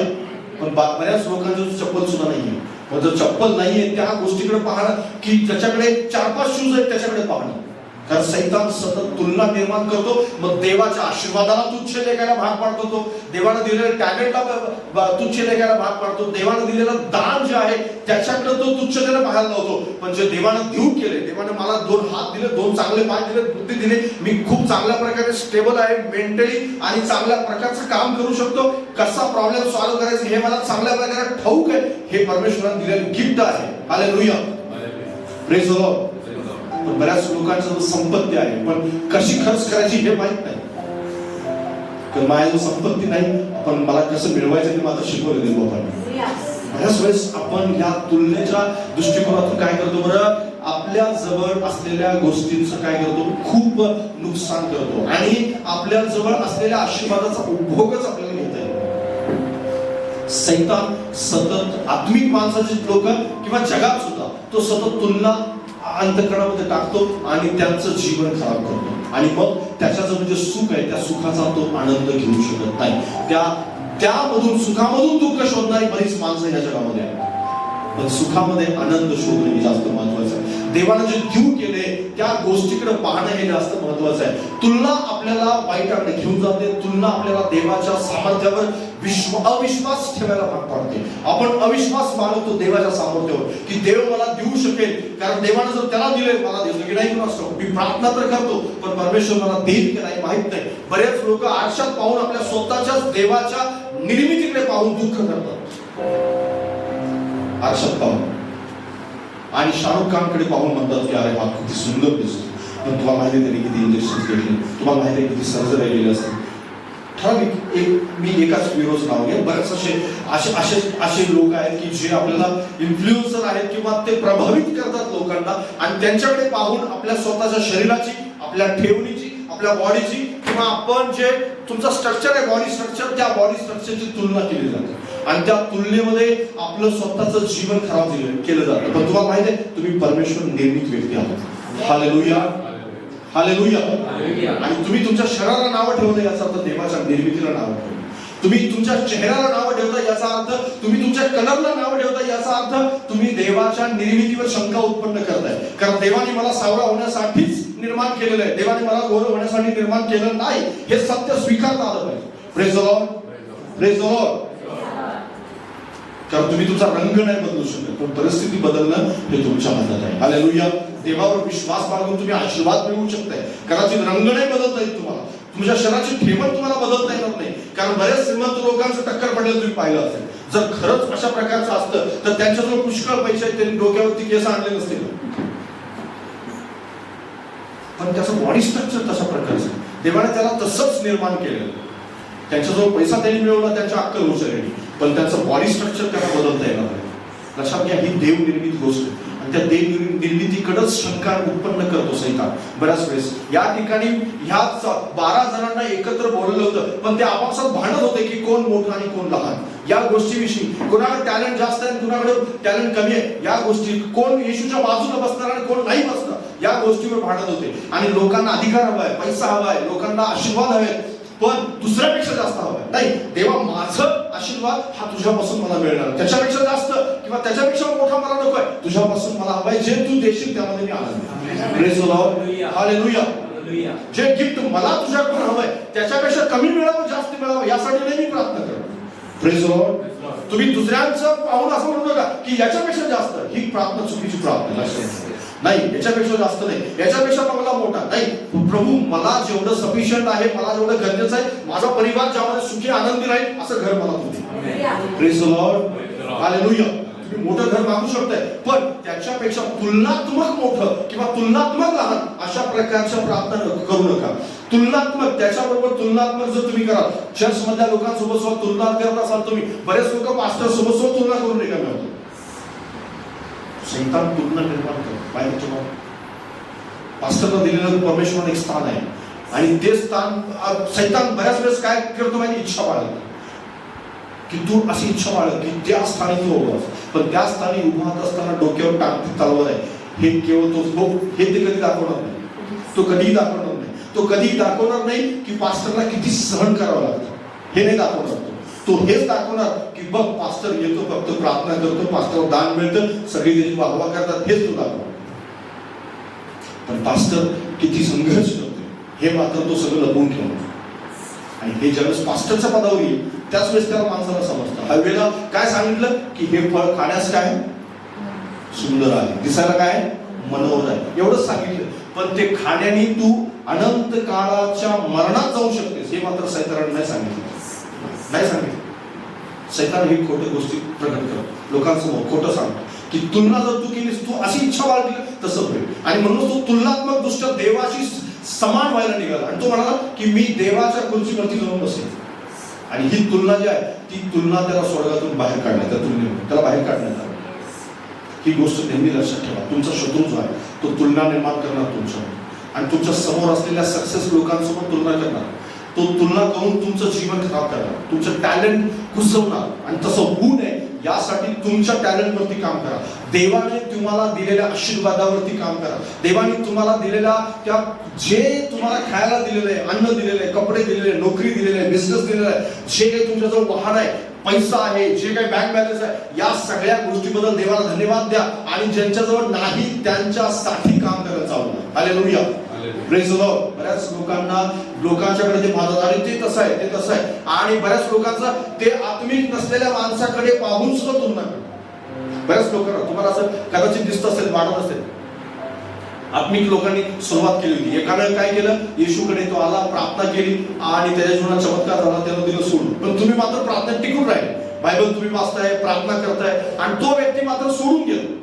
पण बऱ्याच लोकांचं चप्पल सुद्धा नाहीये. पण जर चप्पल नाहीये त्या गोष्टीकडे पाहणं की ज्याच्याकडे 4-5 शूज आहेत त्याच्याकडे पाहणं. कारण सैतान सतत तुलना निर्माण करतो. मग देवाच्या आशीर्वादाला तुच्छ लेखायला भाग पाडतो. तो देवानं दिलेल्या टॅलेंटला तुच्छ लेखायला भाग पाडतो. देवानं दिलेलं दान जे आहे त्याच्याकडे तो तुच्छतेने पाहायला लावतो. पण जे देवानं देऊ केले, देवाने मला 2 हात दिले, 2 चांगले पाय दिले, बुद्धी दिली, मी खूप चांगल्या प्रकारे स्टेबल आहे मेंटली आणि चांगल्या प्रकारचं काम करू शकतो, कसा प्रॉब्लेम सॉल्व्ह करायचं हे मला चांगल्या प्रकारे ठाऊक आहे. हे परमेश्वराने दिलेलं गिफ्ट आहे. हालेलुया. Praise the Lord. पण बऱ्याच लोकांचं संपत्ती आहे पण कशी खर्च करायची हे माहित नाही. तर माझ्याजवळ संपत्ती नाही पण मला कसं मिळवायचं हे माझं शिकवलं देव बाबांनी. बऱ्याच वेळेस आपण या तुलनेच्या दृष्टिकोनातून काय करतो बरं, आपल्या जवळ असलेल्या गोष्टींचं काय करतो, खूप नुकसान करतो आणि आपल्या जवळ असलेल्या आशीर्वादाचा उपभोगच आपल्याला घेता येईल. सैतान सतत आत्मिक माणसाचे लोक किंवा जगात सुद्धा तो सतत तुलना अंतःकरणामध्ये टाकतो आणि त्यांचं जीवन खराब करतो आणि मग त्याच्याचं जे सुख आहे त्या सुखाचा तो आनंद घेऊ शकत नाही. त्यामधून सुखामधून दुःख शोधणारी बरीच माणसं या जगामध्ये आहेत, पण सुखामध्ये आनंद शोधणे जास्त महत्वाचं आहे. देवानं जे देऊ केले त्या गोष्टीकडे पाहणं हे जास्त महत्वाचं आहे. तुलना आपल्याला वाईटाकडे घेऊन जाते. तुलना आपल्याला देवाच्या सामर्थ्यावर अविश्वास ठेवायला भाग पाडते. आपण अविश्वास मानतो देवाच्या सामर्थ्यावर की देव मला देऊ शकेल, कारण देवानं जर त्याला दिले मला देऊ की नाही नसतो. मी प्रार्थना तर करतो पण परमेश्वर मला देईल की नाही माहित नाही. बरेच लोक आरशात पाहून आपल्या स्वतःच्याच देवाच्या निर्मितीकडे पाहून दुःख करतात, आरशात पाहून, आणि शाहरुख खानकडे पाहून म्हणतात की अरे हा किती सुंदर दिसतो, पण तुम्हाला माहिती आहे किती इंजेक्शन घेतले, तुम्हाला माहिती आहे किती सर्जरी गेली असेल. ठराविक मी एकाच हिरोचं नाव घे. बरेच असे लोक आहेत की जे आपल्याला इन्फ्लुएन्सर आहेत किंवा ते प्रभावित करतात लोकांना, आणि त्यांच्याकडे पाहून आपल्या स्वतःच्या शरीराची, आपल्या ठेवणीची, आपल्या बॉडीची किंवा आपण जे तुमचं स्ट्रक्चर आहे बॉडी स्ट्रक्चर, त्या बॉडी स्ट्रक्चरची तुलना केली जाते आणि त्या तुलनेमध्ये आपलं स्वतःचं जीवन खराब केलं जातं. पण तुम्हाला माहिती आहे तुम्ही परमेश्वर निर्मित व्यक्ती आहात. Hallelujah, hallelujah. आणि तुम्ही तुमच्या शरीराला नावं ठेवलं याचा अर्थ देवाच्या निर्मितीला नावं ठेवलं. तुम्ही तुमच्या चेहऱ्याला नावं ठेवता याचा अर्थ, तुम्ही तुमच्या कलरला नावं ठेवता याचा अर्थ तुम्ही देवाच्या निर्मितीवर शंका उत्पन्न करताय. कारण देवाने मला सावळा होण्यासाठीच निर्माण केलेलं आहे, देवाने मला गोरं होण्यासाठी निर्माण केलं नाही, हे सत्य स्वीकारता आलं पाहिजे. Praise the Lord, praise the Lord. कारण तुम्ही तुमचा रंग नाही बदलू शकत, पण परिस्थिती बदलणं हे तुमच्या हातात आहे. हालेलुया. देवावर विश्वास बाळगून तुम्ही आशीर्वाद मिळवू शकताय. कदाचित रंग नाही बदलता येत तुम्हाला, तुमच्या शरीराची ठेवण तुम्हाला बदलता येणार नाही, कारण बरेच श्रीमंत लोकांचं टक्कर पडलेलं तुम्ही पाहिलं असेल. जर खरंच अशा प्रकारचं असतं तर त्यांच्याजवळ पुष्कळ पैसे आहेत, त्यांनी डोक्यावरती केस आणले नसते, पण त्याचं बॉडी स्ट्रक्चर तशा प्रकारचं देवाने त्याला तसंच निर्माण केलेलं. त्यांच्याजवळ पैसा त्यांनी मिळवला, त्यांच्या अक्कल उचलली, पण त्यांचं बॉडी स्ट्रक्चर त्यांना बदलता येणार नाही. लक्षात घ्या, ही देव निर्मित गोष्ट आहे आणि त्या देव निर्मितीकडेच शंका उत्पन्न करतो सैतान बऱ्याच वेळेस. या ठिकाणी ह्या 12 जणांना एकत्र बोलवलं होतं, पण ते आपापसात भांडत होते की कोण मोठं आणि कोण लहान. या गोष्टीविषयी कोणाकडे टॅलेंट जास्त आहे, कुणाकडे टॅलेंट कमी आहे, या गोष्टी, कोण येशूच्या बाजूला बसणार आणि कोण नाही बसणार, या गोष्टीवर भांडत होते. आणि लोकांना अधिकार हवाय, पैसा हवाय, लोकांना आशीर्वाद हवे, पण दुसऱ्यापेक्षा जास्त हवाय. नाही, देवा माझं आशीर्वाद हा तुझ्यापासून मला मिळणार, त्याच्यापेक्षा जास्त किंवा त्याच्यापेक्षा मोठा मला नकोय, तुझ्यापासून मला हवाय, जे तू देशील त्यामध्ये मी आनंद. Praise the Lord, hallelujah. जे गिफ्ट मला तुझ्याकडून हवंय त्याच्यापेक्षा कमी मिळावं, जास्त मिळावं, यासाठी नाही मी प्रार्थना करतो. Praise the Lord. तुम्ही दुसऱ्यांचं पाहून असं म्हणू नका की याच्यापेक्षा जास्त, ही प्रार्थना चुकीची प्रार्थना. नाही, याच्यापेक्षा जास्त नाही, याच्यापेक्षा बंगला मोठा नाही. प्रभू मला जेवढं सफिशियंट आहे, मला जेवढं गरजेचं आहे, माझा परिवार ज्यामध्ये सुखी आनंदी राहील असं घर मला तुम्ही. Praise the Lord, hallelujah. तुम्ही मोठं घर मागू शकताय, पण त्याच्यापेक्षा तुलनात्मक मोठं किंवा तुलनात्मक लहान अशा प्रकारच्या प्रार्थना करू नका. तुलनात्मक, त्याच्याबरोबर तुलनात्मक जर तुम्ही कराल, चर्च मधल्या लोकांसोबत सुद्धा तुलना करत असाल तुम्ही, बरेच लोक पास्टर सोबत सुद्धा तुलना करून रिकामे होतात. सैतान तुलना निर्माण करतो. माहिती तुम्हाला, पास्टरला दिलेलं परमेश्वराने एक स्थान आहे आणि ते स्थान सैतान बऱ्याच वेळेस काय करतो माहिती, इच्छा बाळगतो की तू अशी इच्छा बाळग की त्या स्थानी तू उभा, पण त्या स्थानी उभा असताना डोक्यावर टाकती तलवार आहे, हे केवळ तो हे ते कधी दाखवणार नाही, तो कधीही दाखवणार नाही. तो कधीही दाखवणार नाही की पास्टरला किती सहन करावं लागतं, हे नाही दाखवणार. तो हेच दाखवणार की बघ पास्टर येतो, फक्त प्रार्थना करतो, पास्टरला दान मिळतं, सगळी त्याची वाहवा करतात, हेच तो दाखवणार. पण पास्टर किती संघर्ष करतो हे मात्र तो सगळं लपवून ठेवतो. आणि हे ज्यावेळेस पास्टरच्या पदावर येईल त्याच वेळेस त्याला माणसाला समजतं. हवेला काय सांगितलं की हे फळ खाण्यास काय सुंदर आहे, दिसायला काय मनोहर आहे, एवढंच सांगितलं. पण ते खाण्याने तू अनंत काळाच्या मरणात जाऊ शकतेस हे मात्र सैतानाने नाही सांगितलं. नाही सांगितलं. सैतान ही खोटी गोष्टी प्रकट करतो, लोकांसमोर खोटं सांगतो की तुलना जर तू केलीस, तू अशी इच्छा बाळगली तसं होईल. आणि म्हणून तो तुलनात्मक दृष्ट्या देवाशी समान व्हायला निघाला आणि तो म्हणाला की मी देवाच्या खुर्चीवरती जाऊन बसेल. आणि ही तुलना जी आहे ती तुलना त्याला स्वर्गातून बाहेर काढण्यात, त्या तुलनेतून त्याला बाहेर काढण्यात आली. ही गोष्ट नेहमी लक्षात ठेवा. तुमचा शत्रू जो आहे तो तुलना निर्माण करणार तुमच्यावर आणि तुमच्या समोर असलेल्या सक्सेस लोकांसोबत तुलना करणार. तो तुलना करून तुमचं जीवन खराब करणार, तुमचं टॅलेंट कुजवणार. आणि तसं होऊ नये यासाठी तुमच्या टॅलेंटवरती काम करा. देवाने तुम्हाला दिलेल्या आशीर्वादावरती काम करा. देवाने तुम्हाला दिलेल्या त्या जे तुम्हाला खायला दिलेलं आहे, अन्न दिलेलं आहे, कपडे दिलेले आहे, नोकरी दिलेली आहे, बिझनेस दिलेला आहे, जे काही तुमच्याजवळ वाहन आहे, पैसा आहे, जे काही बँक बॅलन्स आहे, या सगळ्या गोष्टीबद्दल देवाला धन्यवाद द्या. आणि ज्यांच्याजवळ नाही त्यांच्यासाठी काम करायला चालू द्या. हालेलुया. Praise the Lord. बऱ्याच लोकांच्याकडे ते पाहतात, अरे ते तसं आहे, ते तसं आहे. आणि बऱ्याच लोकांचं ते आत्मिक नसलेल्या माणसाकडे पाहून सुद्धा तुलना करतात. बऱ्याच लोकांना तुम्हाला असं कदाचित दिसत असेल, वाटत असेल, आत्मिक लोकांनी सुरुवात केली होती. एकानं काय केलं, येशूकडे तो आला, प्रार्थना केली आणि त्याच्या जीवनात चमत्कार झाला, त्यानं दिलं सोडून. पण तुम्ही मात्र प्रार्थना टिकून राहिले, बायबल तुम्ही वाचताय, प्रार्थना करताय, आणि तो व्यक्ती मात्र सोडून गेला.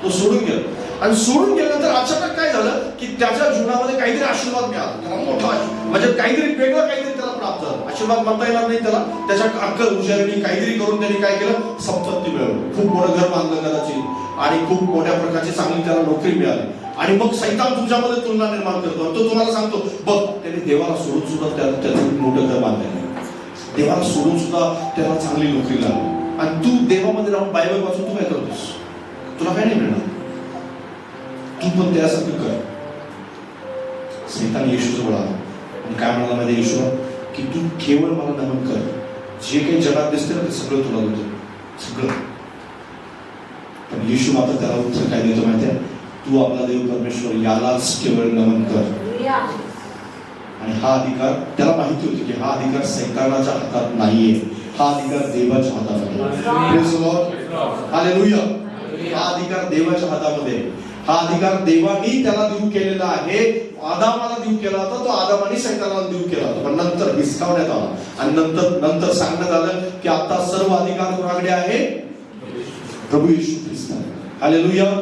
तो सोडून गेला. आणि सोडून गेल्यानंतर अचानक काय झालं की त्याच्या जीवनामध्ये काहीतरी आशीर्वाद मिळाला, त्याला मोठा म्हणजे काहीतरी वेगळं काहीतरी त्याला प्राप्त झालं. आशीर्वाद म्हणता येणार नाही त्याला, त्याच्या अक्कल हुशारीने काहीतरी करून त्यांनी काय केलं, संपत्ती मिळवली, खूप मोठं घर बांधलं कदाचित, आणि खूप मोठ्या प्रकारची चांगली त्याला नोकरी मिळाली. आणि मग सैतान तुमच्यामध्ये तुलना निर्माण करतो आणि तो तुम्हाला सांगतो, बघ त्याने देवाला सोडून सुद्धा त्याचं मोठं घर बांधलं, देवाला सोडून सुद्धा त्याला चांगली नोकरी लागली, आणि तू देवामध्ये राहून बायबल वाचून तू काय करतोस, तुला काय नाही मिळणार. तू पण त्यासारखं कर. सैतान येशूजवळ आला आणि काय म्हणाला माहिती येशूला, की तू केवळ मला नमन कर, जे काही जगात दिसते ना ते सगळं तुला देतो, सगळं. पण येशू मात्र त्याला उत्तर काय देतो माहिती आहे, तू आपला देव परमेश्वर यालाच केवळ नमन कर. आणि हा अधिकार त्याला माहिती होती की हा अधिकार सैतानाच्या हातात नाहीये, हा अधिकार देवाच्या हातामध्ये. हालेलुया. हा अधिकार देवाच्या हातामध्ये. हा अधिकार देवानी त्याला देऊ केलेला आहे. आदामाला देऊ केला होता, तो आदामानी सैतानाला देऊ केला होता, पण नंतर हिसकावण्यात आला. आणि नंतर सांगण्यात आलं की आता सर्व अधिकार कोणाकडे आहे, प्रभू येशू ख्रिस्त. हालेलुया.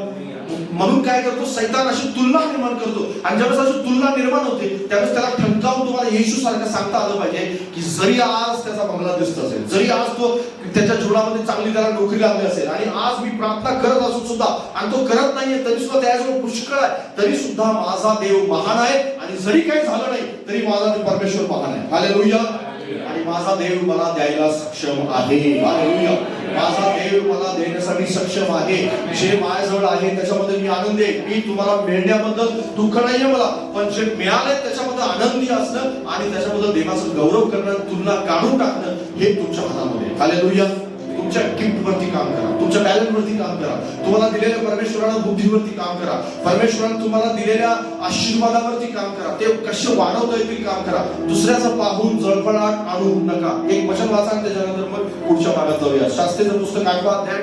म्हणून काय करतो, सैतान अशी तुलना निर्माण करतो, आणि ज्यावेळेस अशी तुलना निर्माण होते त्यावेळेस त्याला ठणकावून तुम्हाला येशू सारखं सांगता आलं पाहिजे की जरी आज त्याचा बंगला दिसत असेल, जरी आज तो त्याच्या जीवनामध्ये चांगली त्याला नोकरी लागली असेल, आणि आज मी प्रार्थना करत असून सुद्धा आणि तो करत नाहीये तरी सुद्धा त्याच्याजवळ पुष्कळ आहे, तरी सुद्धा माझा देव महान आहे. आणि जरी काही झालं नाही तरी माझा परमेश्वर महान आहे. हालेलुया. आणि माझा देव मला द्यायला सक्षम आहे. हालेलुया. माझा देव मला देण्यासाठी सक्षम आहे. जे माझ्याजवळ आहे त्याच्यामध्ये मी आनंदी आहे. मी तुम्हाला मिळण्याबद्दल दुःख नाहीये मला, पण जे मिळाले त्याच्यामध्ये आनंदी असणं आणि त्याच्याबद्दल देवाचा गौरव करणं, तुलना काढून टाकणं हे तुमच्या हातामध्ये. हालेलुया. तुमच्या गिफ्ट वरती काम करा, तुमच्या टॅलेंट वरती काम करा, तुम्हाला दिलेल्या परमेश्वरानं बुद्धीवरती काम करा, परमेश्वरानं तुम्हाला दिलेल्या आशीर्वादावरती काम करा, ते कसे वाढवता येतील काम करा. दुसऱ्याचं पाहून जळफळाट आणू नका. एक वचन वाचा आणि त्याच्यानंतर मग पुढच्या भागात जाऊया. शास्त्रीचं पुस्तक 8वा अध्याय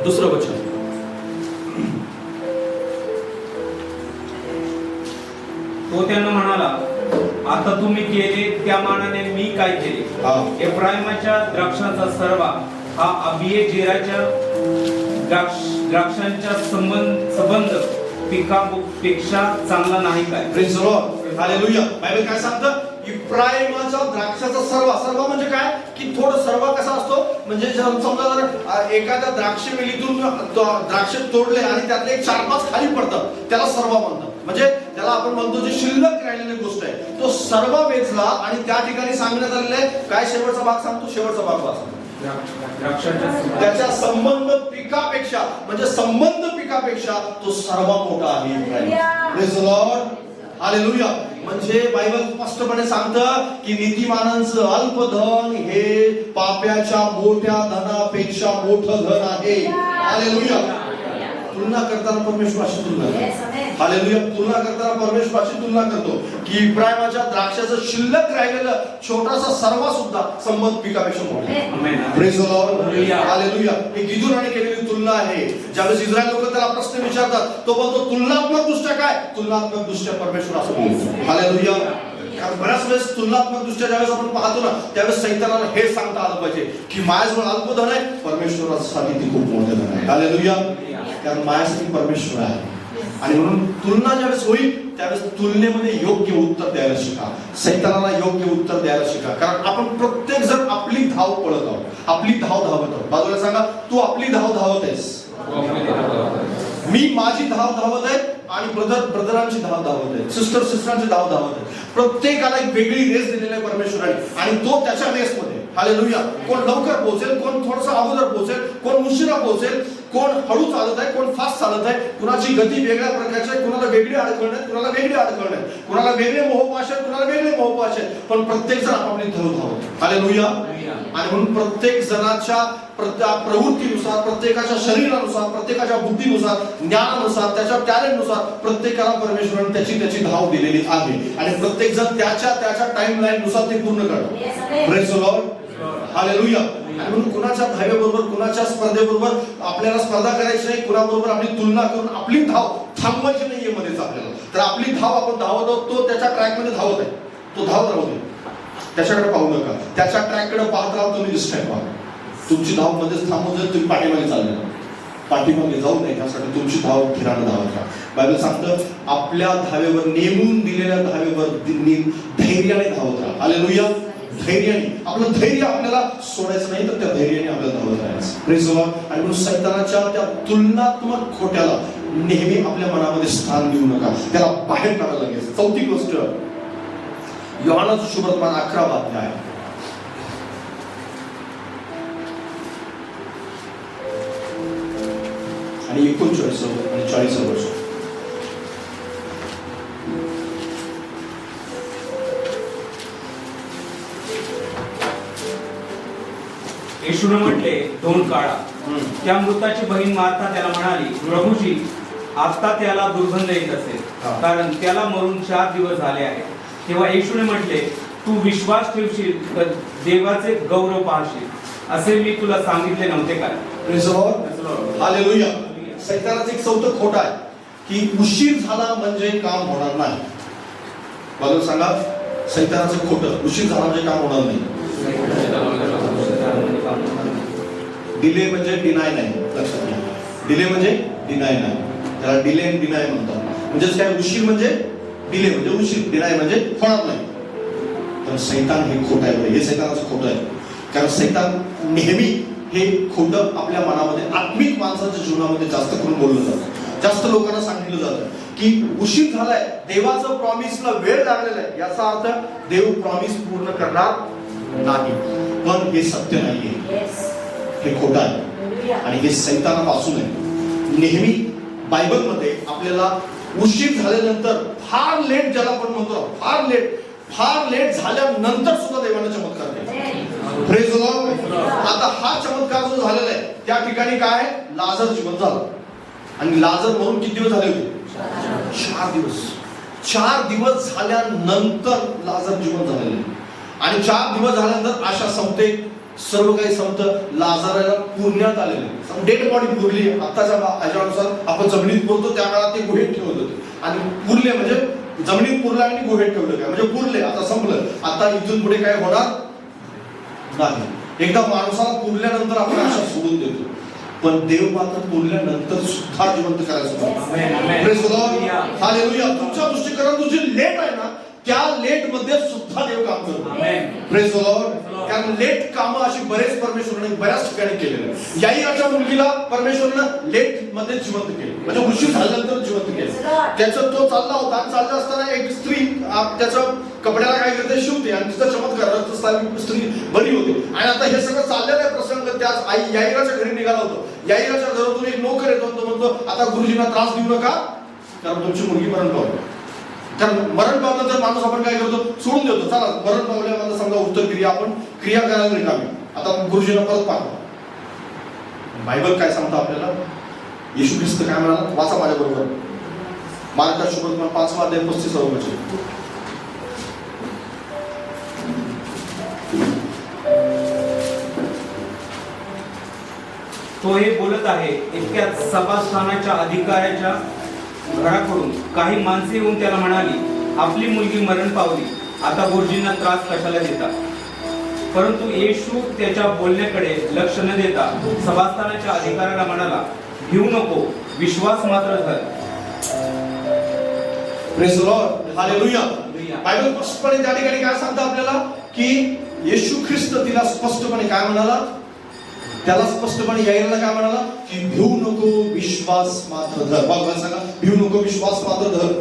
2रं वचन. तो त्यांना म्हणाला, आता तुम्ही केले त्या मानाने मी काय केले. एफ्राईमाच्या द्राक्षाचा सर्वा हा अबिएजेराच्या द्राक्षांच्या संबंध पिकापेक्षा चांगला नाही काय. Praise the Lord. Hallelujah. Bible काय सांगतं, इफ्राईमाच्या द्राक्षाचा सर्व म्हणजे काय, की थोडं सर्व कसा असतो, म्हणजे समजा जर एखाद्या द्राक्षवेलीतून द्राक्ष तोडले आणि त्यातले 4-5 खाली पडतात, त्याला सर्व म्हणतात. म्हणजे त्याला आपण म्हणतो जे शिल्लक राहिलेली गोष्ट आहे, तो सर्व वेचला. आणि त्या ठिकाणी सांगण्यात आलेलं आहे, काय शेवटचा भाग सांगतो, शेवटचा भाग वाचा, त्याच्या संबंध पिकापेक्षा, म्हणजे संबंध पिकापेक्षा तो सर्व मोठा आहे. Praise the Lord. हालेलुया. म्हणजे बायबल स्पष्टपणे सांगतं की नीतिमानांचं अल्प धन हे पाप्याच्या मोठ्या धनापेक्षा मोठं धन आहे. हालेलुया. तुलना करताना परमेश्वराशी तुलना करतो. हालेलुया. तुलना करताना परमेश्वराशी तुलना करतो की इफ्राईमाच्या द्राक्षाचं शिल्लक राहिलेलं छोटासा सर्व सुद्धा संबंध पिकापेक्षा मोठा आहे. Praise the Lord. हालेलुया. ही गिदोनाने केलेली तुलना आहे. ज्यावेळेस इस्रायल लोक त्याला प्रश्न विचारतात, तो बोलतो तुलनात्मक दृष्ट्या काय, तुलनात्मक दृष्ट्या परमेश्वर असं बोलतो. हालेलुया. कारण बऱ्याच वेळेस तुलनात्मक दृष्ट्या ज्यावेळेस आपण पाहतो ना, त्यावेळेस सैतानाला हे सांगता आलं पाहिजे की माझ्याजवळ अल्प धन आहे, परमेश्वरासाठी ते खूप मोठे धन आहे. हालेलुया. कारण माझ्यासाठी परमेश्वर आहे. आणि म्हणून तुलना ज्यावेळेस होईल त्यावेळेस तुलनेमध्ये योग्य उत्तर द्यायला शिका, सैतानाला योग्य उत्तर द्यायला शिका. कारण आपण प्रत्येक जण आपली धाव पळत आहोत, आपली धाव धावत आहोत. बाजूला सांगा, तू आपली धाव धावत आहेस, मी माझी धाव धावत आहे, आणि ब्रदरांची धाव धावत आहेत, सिस्टरांची धाव धावत आहेत. प्रत्येकाला एक वेगळी रेस दिलेली आहे परमेश्वराने आणि तो त्याच्या रेसमध्ये. हालेलुया. कोण लवकर पोहोचेल, कोण थोडंसं अगोदर पोहोचेल, कोण उशिरा पोहोचेल, कोण हळू चालत आहे, कोण फास्ट चालत आहे. कुणाची गती वेगळ्या प्रकारची आहे, कुणाला वेगळी अडकण आहे, कुणाला वेगळी अडकण आहे, कुणाला वेगळे मोहपाश आहेत, कुणाला वेगळे मोहपाश आहेत. पण प्रत्येक जण आपापली धाव धावत. हालेलुया. आणि म्हणून प्रत्येक जणाच्या प्रवृत्तीनुसार, प्रत्येकाच्या शरीरानुसार, प्रत्येकाच्या बुद्धीनुसार, ज्ञानानुसार, त्याच्या टॅलेंटनुसार प्रत्येकाला परमेश्वराने त्याची धाव दिलेली आहे आणि प्रत्येक जण त्याच्या टाइम लाईन नुसार ते पूर्ण करतो. Praise the Lord. हालेलुया. आणि म्हणून कुणाच्या धावेबरोबर, कुणाच्या स्पर्धेबरोबर आपल्याला स्पर्धा करायची नाही, कुणाबरोबर आपली तुलना करून आपली धाव थांबवायची नाहीये मध्येच आपल्याला. तर आपली धाव आपण धावत आहोत, तो त्याच्या ट्रॅकमध्ये धावत आहे, तो धावत राहू दे, त्याच्याकडे पाहू नका. त्याच्या ट्रॅककडे पाहत राहा, तुम्ही दिसताय पहा. तुमची धाव मध्येच थांबून जर तुम्ही पाठीमागे चालले, पाठीमागे जाऊ नये यासाठी तुमची धाव धीराने धावत राहा. बायबल सांगतं आपल्या धावेवर, नेमून दिलेल्या धावेवर धैर्याने धावत राहा. हालेलुया. धैर्याने. आपलं धैर्य आपल्याला सोडायचं नाही, तर त्या धैर्याने आपल्याला धावत राहायचं. Praise the Lord. आणि म्हणून सैतानाच्या त्या तुलनात्मक खोट्याला नेहमी आपल्या मनामध्ये स्थान देऊ नका, त्याला बाहेर काढायला लागेल. चौथी गोष्ट, योहानाचं शुभवर्तमान 11 अध्याय आणि 39 आणि 40 वर्ष. येशूने म्हटले, 2 काळा. त्या मृताची बहीण मार्था त्याला म्हणाली, प्रभूजी, आता त्याला दुर्गंध येत असेल, कारण त्याला मरून 4 दिवस झाले आहेत. तेव्हा येशूने म्हटले, तू विश्वास ठेवशील तर देवाचे गौरव पाहशील, असे मी तुला सांगितले नव्हते काय? Praise the Lord. हालेलुया. सैतानाचं एक चौथं खोट आहे की उशीर झाला म्हणजे काम होणार नाही. बाजूला सांगा, सैतानाचं खोटं, उशीर झाला म्हणजे काम होणार नाही. डिले म्हणजे डिनाय नाही, लक्षात घ्या. डिले म्हणजे डिनाय नाही, त्याला डिले आणि डिनाय म्हणतात. म्हणजेच काय, उशीर म्हणजे डिले म्हणजे उशीर, डिनाय म्हणजे होणार नाही. तर सैतान हे खोटं आहे, हे सैतानाचं खोटं आहे. कारण सैतान नेहमी हे खोटं आपल्या मनामध्ये, आत्मिक माणसाच्या जीवनामध्ये जास्त करून बोललं जातं. जास्त लोकांना सांगितलं जातं की उशीर झालाय, देवाचं प्रॉमिसला वेळ लागलेला आहे, याचा अर्थ देव प्रॉमिस पूर्ण करणार नाही. पण हे सत्य नाहीये, हे खोटं आहे आणि हे सैतानापासून आहे. नेहमी बायबलमध्ये आपल्याला उशीर झाल्यानंतर, फार लेट ज्याला आपण म्हणतो, फार लेट झाल्यानंतर सुद्धा देवाने चमत्कार केला. Praise the Lord. आता हा चमत्कार जो झालेला आहे त्या ठिकाणी काय, लाजर जिवंत झाला. आणि लाजर मरून किती दिवस झाले होते? 4 दिवस. 4 दिवस झाल्यानंतर लाजर जिवंत झालेले. आणि 4 दिवस झाल्यानंतर आशा संपते, सर्व काही संपतं. लाजाराला पुरण्यात आलेले, डेड बॉडी पुरली. आताच्या ह्याच्यानुसार आपण जमिनीत पुरतो, त्या काळात ते गुहेत ठेवत होते. आणि पुरले म्हणजे जमिनीत पुरला आणि गुहेत ठेवलं, काय म्हणजे पुरले, आता संपलं. आता इथून पुढे काय होणार नाही. एकदा माणसाला पुरल्यानंतर आपण आशा सोडून देतो, पण देव मात्र पुरल्यानंतर सुद्धा जिवंत करायचं. Praise the Lord. हालेलुया. तुमच्या दृष्टीकोनातून जी लेट आहे ना, त्या लेट मध्ये सुद्धा देव काम करतो. Praise the Lord. कारण लेट कामं अशी परमेश्वराने बऱ्याच ठिकाणी केलेली. याईराच्या मुलगीला परमेश्वरानं लेट मध्ये जिवंत केलं, म्हणजे उशीर झाल्यानंतर जिवंत केलं. त्याचं तो चालला होता आणि चालला असताना एक स्त्री त्याच्या कपड्याला काय करते, शिवते आणि तिचा चमत्कार, स्त्री बरी होते. आणि आता हे सगळं चाललेलं आहे प्रसंग. त्याच आई याईराच्या घरी निघाला होतो. याईराच्या घरातून एक नोकर येतो, तो म्हणतो, आता गुरुजींना त्रास देऊ नका, कारण तुमची मुलगी मरण पावली. कारण मरण पावल्यानंतर माणूस आपण काय करतो, सोडून देतो. चला, मरण पावल्यानंतर समजा उत्तर क्रिया, आपण क्रिया करायला रिकामी, आता गुरुजींना परत पाठवा. बायबल काय सांगतो आपल्याला, येशू ख्रिस्त काय म्हणाला, वाचा माझ्या बरोबर. मार्काचा शुभवर्तमान 5 अध्याय 35 वचन. तो हे बोलत आहे, इतक्यात सभास्थानाच्या अधिकाऱ्याच्या घराकडून काही माणसे येऊन त्याला म्हणाली, आपली मुलगी मरण पावली, आता गुरुजींना त्रास कशाला देता? परंतु येशू त्याच्या बोलण्याकडे लक्ष न देता सभास्थानाच्या अधिकाऱ्याला म्हणाला, भिवू नको, विश्वास मात्र धर. Praise the Lord. Hallelujah. Bible स्पष्टपणे त्या ठिकाणी काय सांगतं आपल्याला की येशू ख्रिस्त तिला स्पष्टपणे काय म्हणाला, त्याला स्पष्टपणे यायला काय म्हणाला की भिवू नको, विश्वास मात्र धर. बघा सांगा, भिवू नको, विश्वास मात्र धर.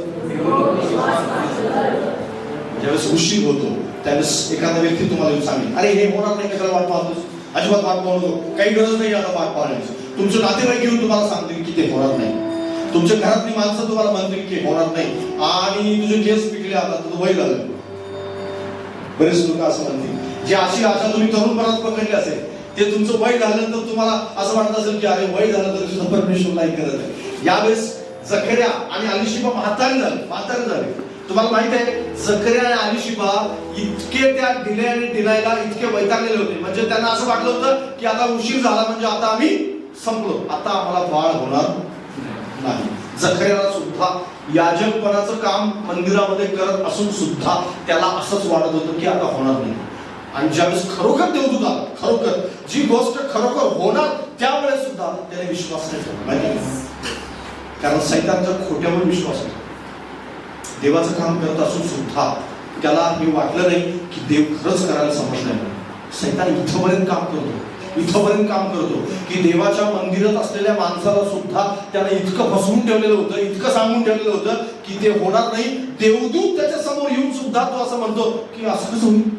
ज्यावेळेस उशीर होतो त्यावेळेस एखादा व्यक्ती तुम्हाला येऊन सांगेल, अरे हे होणार नाही, कशाला वाट पाहतोस, अजिबात वाट पाहू नको, काही गरज नाही आता वाट पाहण्याची. तुमचे नातेवाईक येऊन तुम्हाला सांगतील की ते होणार नाही. तुमच्या घरातली माणसं तुम्हाला म्हणतील की होणार नाही, आणि तुझे केस पिकले, आता तुझं वय झालं. बरेच लोक असं म्हणतील, जे अशी आशा तुम्ही तरुणपणात पकडली असेल, ते तुमचं वय झाल्यानंतर तुम्हाला असं वाटत असेल की अरे वय झालं तरी सुद्धा परमेश्वर नाही करत आहे. यावेळेस जकर्या आणि अलिशिबा म्हातारे झाले. तुम्हाला माहित आहे, जकर्या आणि अलिशिबा इतके त्या डिनायला इतके वैतागलेले होते, म्हणजे त्यांना असं वाटलं होतं की आता उशीर झाला, म्हणजे आता आम्ही संपलो, आता आम्हाला बाळ होणार नाही. जकर्याला सुद्धा याजकपणाचं काम मंदिरामध्ये करत असून सुद्धा त्याला असंच वाटत होतं की आता होणार नाही. आणि ज्यावेळेस खरोखर देवदूत आला, खरोखर जी गोष्ट खरोखर होणार त्यावेळेस सुद्धा त्याने विश्वास नाही ठेवला. कारण सैतानचा खोट्यावर विश्वास आहे. देवाचं काम करत असून सुद्धा त्याला हे वाटलं नाही की देव खरंच करायला समज नाही. सैतान इथपर्यंत काम करतो की देवाच्या मंदिरात असलेल्या माणसाला सुद्धा त्याने इतकं फसवून ठेवलेलं होतं, इतकं सांगून ठेवलेलं होतं की ते होणार नाही. देवदूत त्याच्या समोर येऊन सुद्धा तो असं म्हणतो की असं कसं होईल,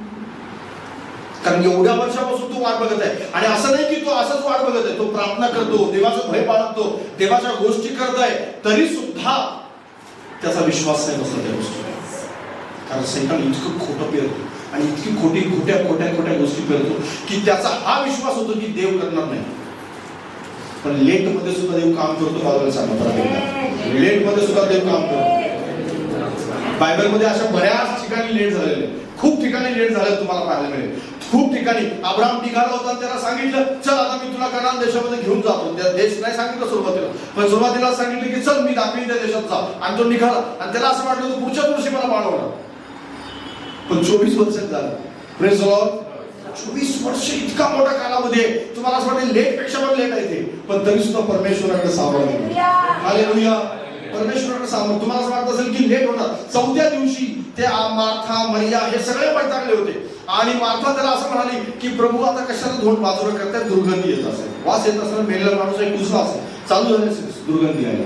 कारण एवढ्या वर्षापासून तो वाट बघत आहे. आणि असं नाही की तो असंच वाट बघत आहे, तो प्रार्थना करतो, देवाचं भय बाळगतो, देवाच्या गोष्टी करत आहे, तरी सुद्धा त्याचा विश्वास नाही बसला त्या गोष्टी. कारण सैतान इतकं खोटं पेरतो आणि इतकी खोट्या गोष्टी पेरतो की त्याचा हा विश्वास होतो की देव करणार नाही. पण लेट मध्ये सुद्धा देव काम करतो. बाबाला सांगा, लेट मध्ये सुद्धा देव काम करतो. बायबलमध्ये अशा बऱ्याच ठिकाणी लेट झालेले, खूप ठिकाणी लेट झाले तुम्हाला पाहायला मिळेल. खूप ठिकाणी अब्राहम निघाला होता, त्याला सांगितलं चल आता मी तुला कनान देशामध्ये घेऊन जातो. त्या देश नाही सांगितलं सुरुवातीला, पण सुरुवातीला सांगितलं की चल मी दाखवीन त्या देशात जा. आणि तो निघाला आणि त्याला असं वाटलं की पुढच्याच वर्षी मला बाळ होणार. पण 24 वर्षात झालं. Praise the Lord. 24 वर्ष इतका मोठा कालावधी आहे. तुम्हाला असं वाटेल लेट पेक्षा पण लेट आहे ते, पण तरी सुद्धा परमेश्वराकडे सावध. हालेलुया. परमेश्वराकडे सावध. तुम्हाला असं वाटत असेल की लेट होणार. 4थ्या दिवशी ते मार्था, मरिया हे सगळे वैतागले होते. आणि मार्था त्याला असं म्हणाली की प्रभू आता कशाला धोंड बाजूला करताय, दुर्गंधी येत असेल, वास येत असेल, मेलेला माणूस एक कुसला असेल, चालू झाले असेल दुर्गंधी यायला.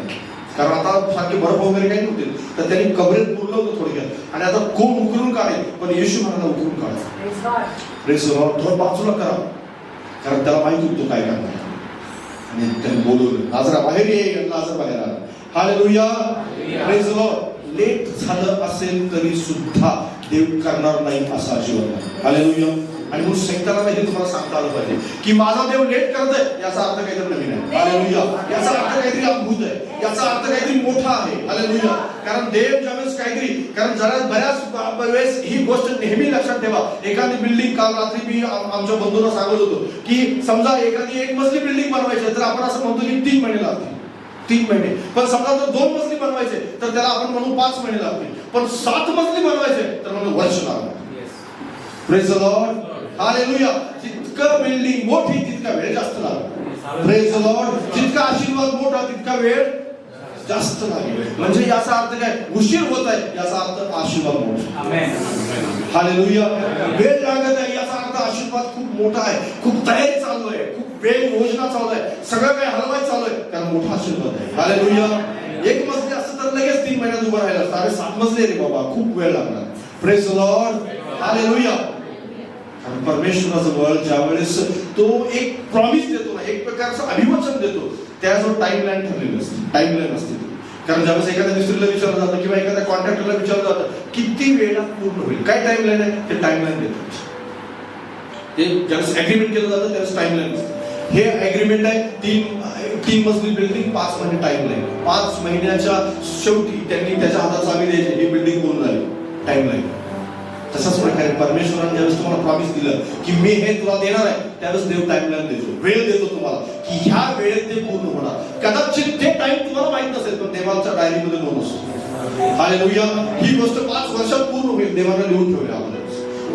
कारण आता सारखे बर्फ वगैरे काही नव्हते, तर त्यांनी कबरेत पुरलं होतं थोडक्यात. आणि आता कोण उकरून काढेल, पण येशू म्हणाला उकरून काढा. Praise the Lord. थोडं बाजूला करा, कारण त्याला माहिती होतं काय करणार. आणि त्यांनी बोलवलं, लाजरा बाहेर ये. लाजर बाहेर आला. Hallelujah. Praise the Lord. Late झालं असेल तरी सुद्धा देव करणार नाही असं अजिबात नाही. हालेलुया. आणि म्हणून सैतानाला माहिती तुम्हाला सांगता आलं पाहिजे की माझा देव लेट करत आहे, याचा अर्थ काहीतरी नवीन आहे. हालेलुया. याचा अर्थ काहीतरी अद्भुत आहे, याचा अर्थ काहीतरी मोठा आहे. हालेलुया. कारण देव ज्यावेळेस काहीतरी, कारण जरा बऱ्याच वेळेस ही गोष्ट नेहमी लक्षात ठेवा. एखादी बिल्डिंग, काल रात्री मी आमच्या बंधूंना सांगत होतो की समजा एखादी 1 मजली बिल्डिंग बनवायची तर आपण असं म्हणतो की 3 महिने लागतील. 3 महिने. पण समजा जर 2 मजली बनवायचे तर त्याला आपण म्हणू 5 महिने लागतील. पण 7 मजली बनवायचे तर म्हणून वर्ष लागणार. Praise the Lord. हालेलुया. जितकं बिल्डिंग मोठी तितका वेळ जास्त लागतो. Praise the Lord. जितका आशीर्वाद मोठा तितका वेळ जास्त लागेल. म्हणजे याचा अर्थ काय, उशीर होत आहे याचा अर्थ आशीर्वाद मोठा. हालेलुया. वेळ लागत आहे याचा अर्थ आशीर्वाद खूप मोठा आहे, खूप तयारी चालू आहे, खूप वेळ योजना चालू आहे, सगळं काही हलवायचं चालू आहे, कारण मोठा आशीर्वाद आहे. हालेलुया. 1 मजली असतं तर लगेच 3 महिन्यात उभं राहिलं असतं. अरे 7 मजली रे बाबा, खूप वेळ लागणार. Praise the Lord. हालेलुया. कारण परमेश्वराचं बळ ज्यावेळेस तो एक प्रॉमिस देतो ना, एक प्रकारचं अभिवचन देतो, त्याजवळ टाइमलाईन ठरलेली असते, टाइमलाईन असते. कारण ज्यावेळेस एखाद्या मिस्त्रीला विचारलं जातं किंवा एखाद्या कॉन्ट्रॅक्टरला विचारलं जातं किती वेळात पूर्ण होईल, काय टाइमलाईन आहे, ते टाइमलाईन देतात. ते ज्यावेळेस अग्रीमेंट केलं जातं त्यावेळेस टाइमलाईन असते. हे अग्रीमेंट आहे 3 मजली बिल्डिंग, 5 महिने टाइमलाईन. 5 महिन्याच्या शेवटी त्यांनी त्याच्या हातात चावी द्यायची, ही बिल्डिंग पूर्ण झाली, टाइमलाईन. तशाच प्रकारे परमेश्वराने ज्यावेळेस तुम्हाला प्रॉमिस दिलं की मी हे तुला देणार आहे, त्यावेळेस देव टाइमलाईन देतो, वेळ देतो तुम्हाला की ह्या वेळेत ते पूर्ण होणार. कदाचित ते टाइम तुम्हाला माहित नसेल, पण देवाच्या डायरीमध्ये नोंद असतो. हालेलुया. ही गोष्ट 5 वर्षात पूर्ण होईल, देवाने लिहून ठेवली आपल्याला.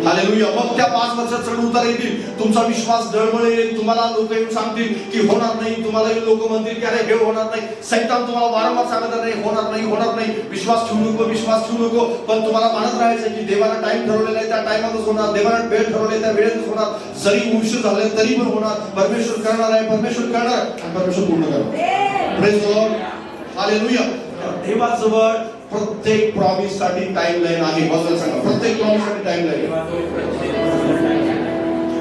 हालेलुया. मग त्या 5 वर्षात चढ उतार येतील, तुमचा विश्वास डळमळेल, तुम्हाला लोक येऊन सांगतील की होणार नाही, तुम्हाला लोक म्हणतील की अरे हे होणार नाही. सैतान तुम्हाला वारंवार सांगत नाही होणार नाही, होणार नाही, विश्वास ठेवू नको, विश्वास ठेवू नको. पण तुम्हाला म्हणत राहायचं की देवाला टाइम ठरवलेला आहे, त्या टाइमातच होणार, देवाला वेळ ठरवलेला त्या वेळेतच होणार. जरी उशीर झाले तरी पण होणार. परमेश्वर करणार आहे, परमेश्वर करणार आणि परमेश्वर पूर्ण करणार. Praise the Lord. हालेलुया. देवाजवळ प्रत्येक प्रॉमिस साठी टाइमलाईन आहे. बघा सांगा, प्रत्येक प्रॉमिस साठी टाइमलाईन आहे.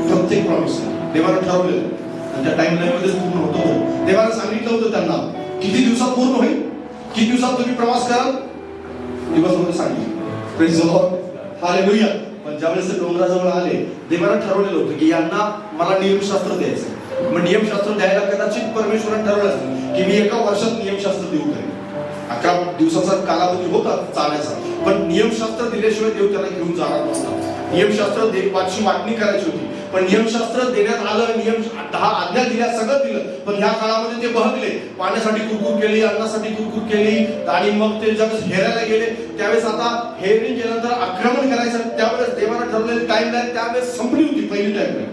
प्रत्येक प्रॉमिस देवाने ठरवलेलं आणि त्या टाइमलाईन मध्येच पूर्ण होतो. देवाने सांगितलं होतं त्यांना किती दिवसात पूर्ण होईल, किती दिवसात तुम्ही प्रवास कराल, दिवसामध्ये सांगितलं. Praise the Lord. हालेलुया. पण ज्यावेळेस ते डोंगराजवळ आले, देवाने ठरवलेलं होतं की यांना मला नियमशास्त्र द्यायचं. मग नियमशास्त्र द्यायला कदाचित परमेश्वराने ठरवलं असेल की मी एका वर्षात नियमशास्त्र देऊ काय. 11 दिवसाचा कालावधी होता चालायचा, पण नियमशास्त्र दिल्याशिवाय देव त्याला घेऊन जाणार नव्हता. नियमशास्त्र देवाची वाटणी करायची होती, पण नियमशास्त्र देण्यात आलं, नियम 10 आज्ञा दिल्या, सगळं दिलं. पण ह्या काळामध्ये ते बहकले, पाण्यासाठी कुरकुर केली, अन्नासाठी कुरकुर केली, आणि मग ते ज्यावेळेस हेरायला गेले त्यावेळेस आता हेरिंग केल्यानंतर आक्रमण करायचं, त्यावेळेस देवाने ठरवलेली टाइमलाईन त्यावेळेस संपली होती. पहिली टाइमलाईन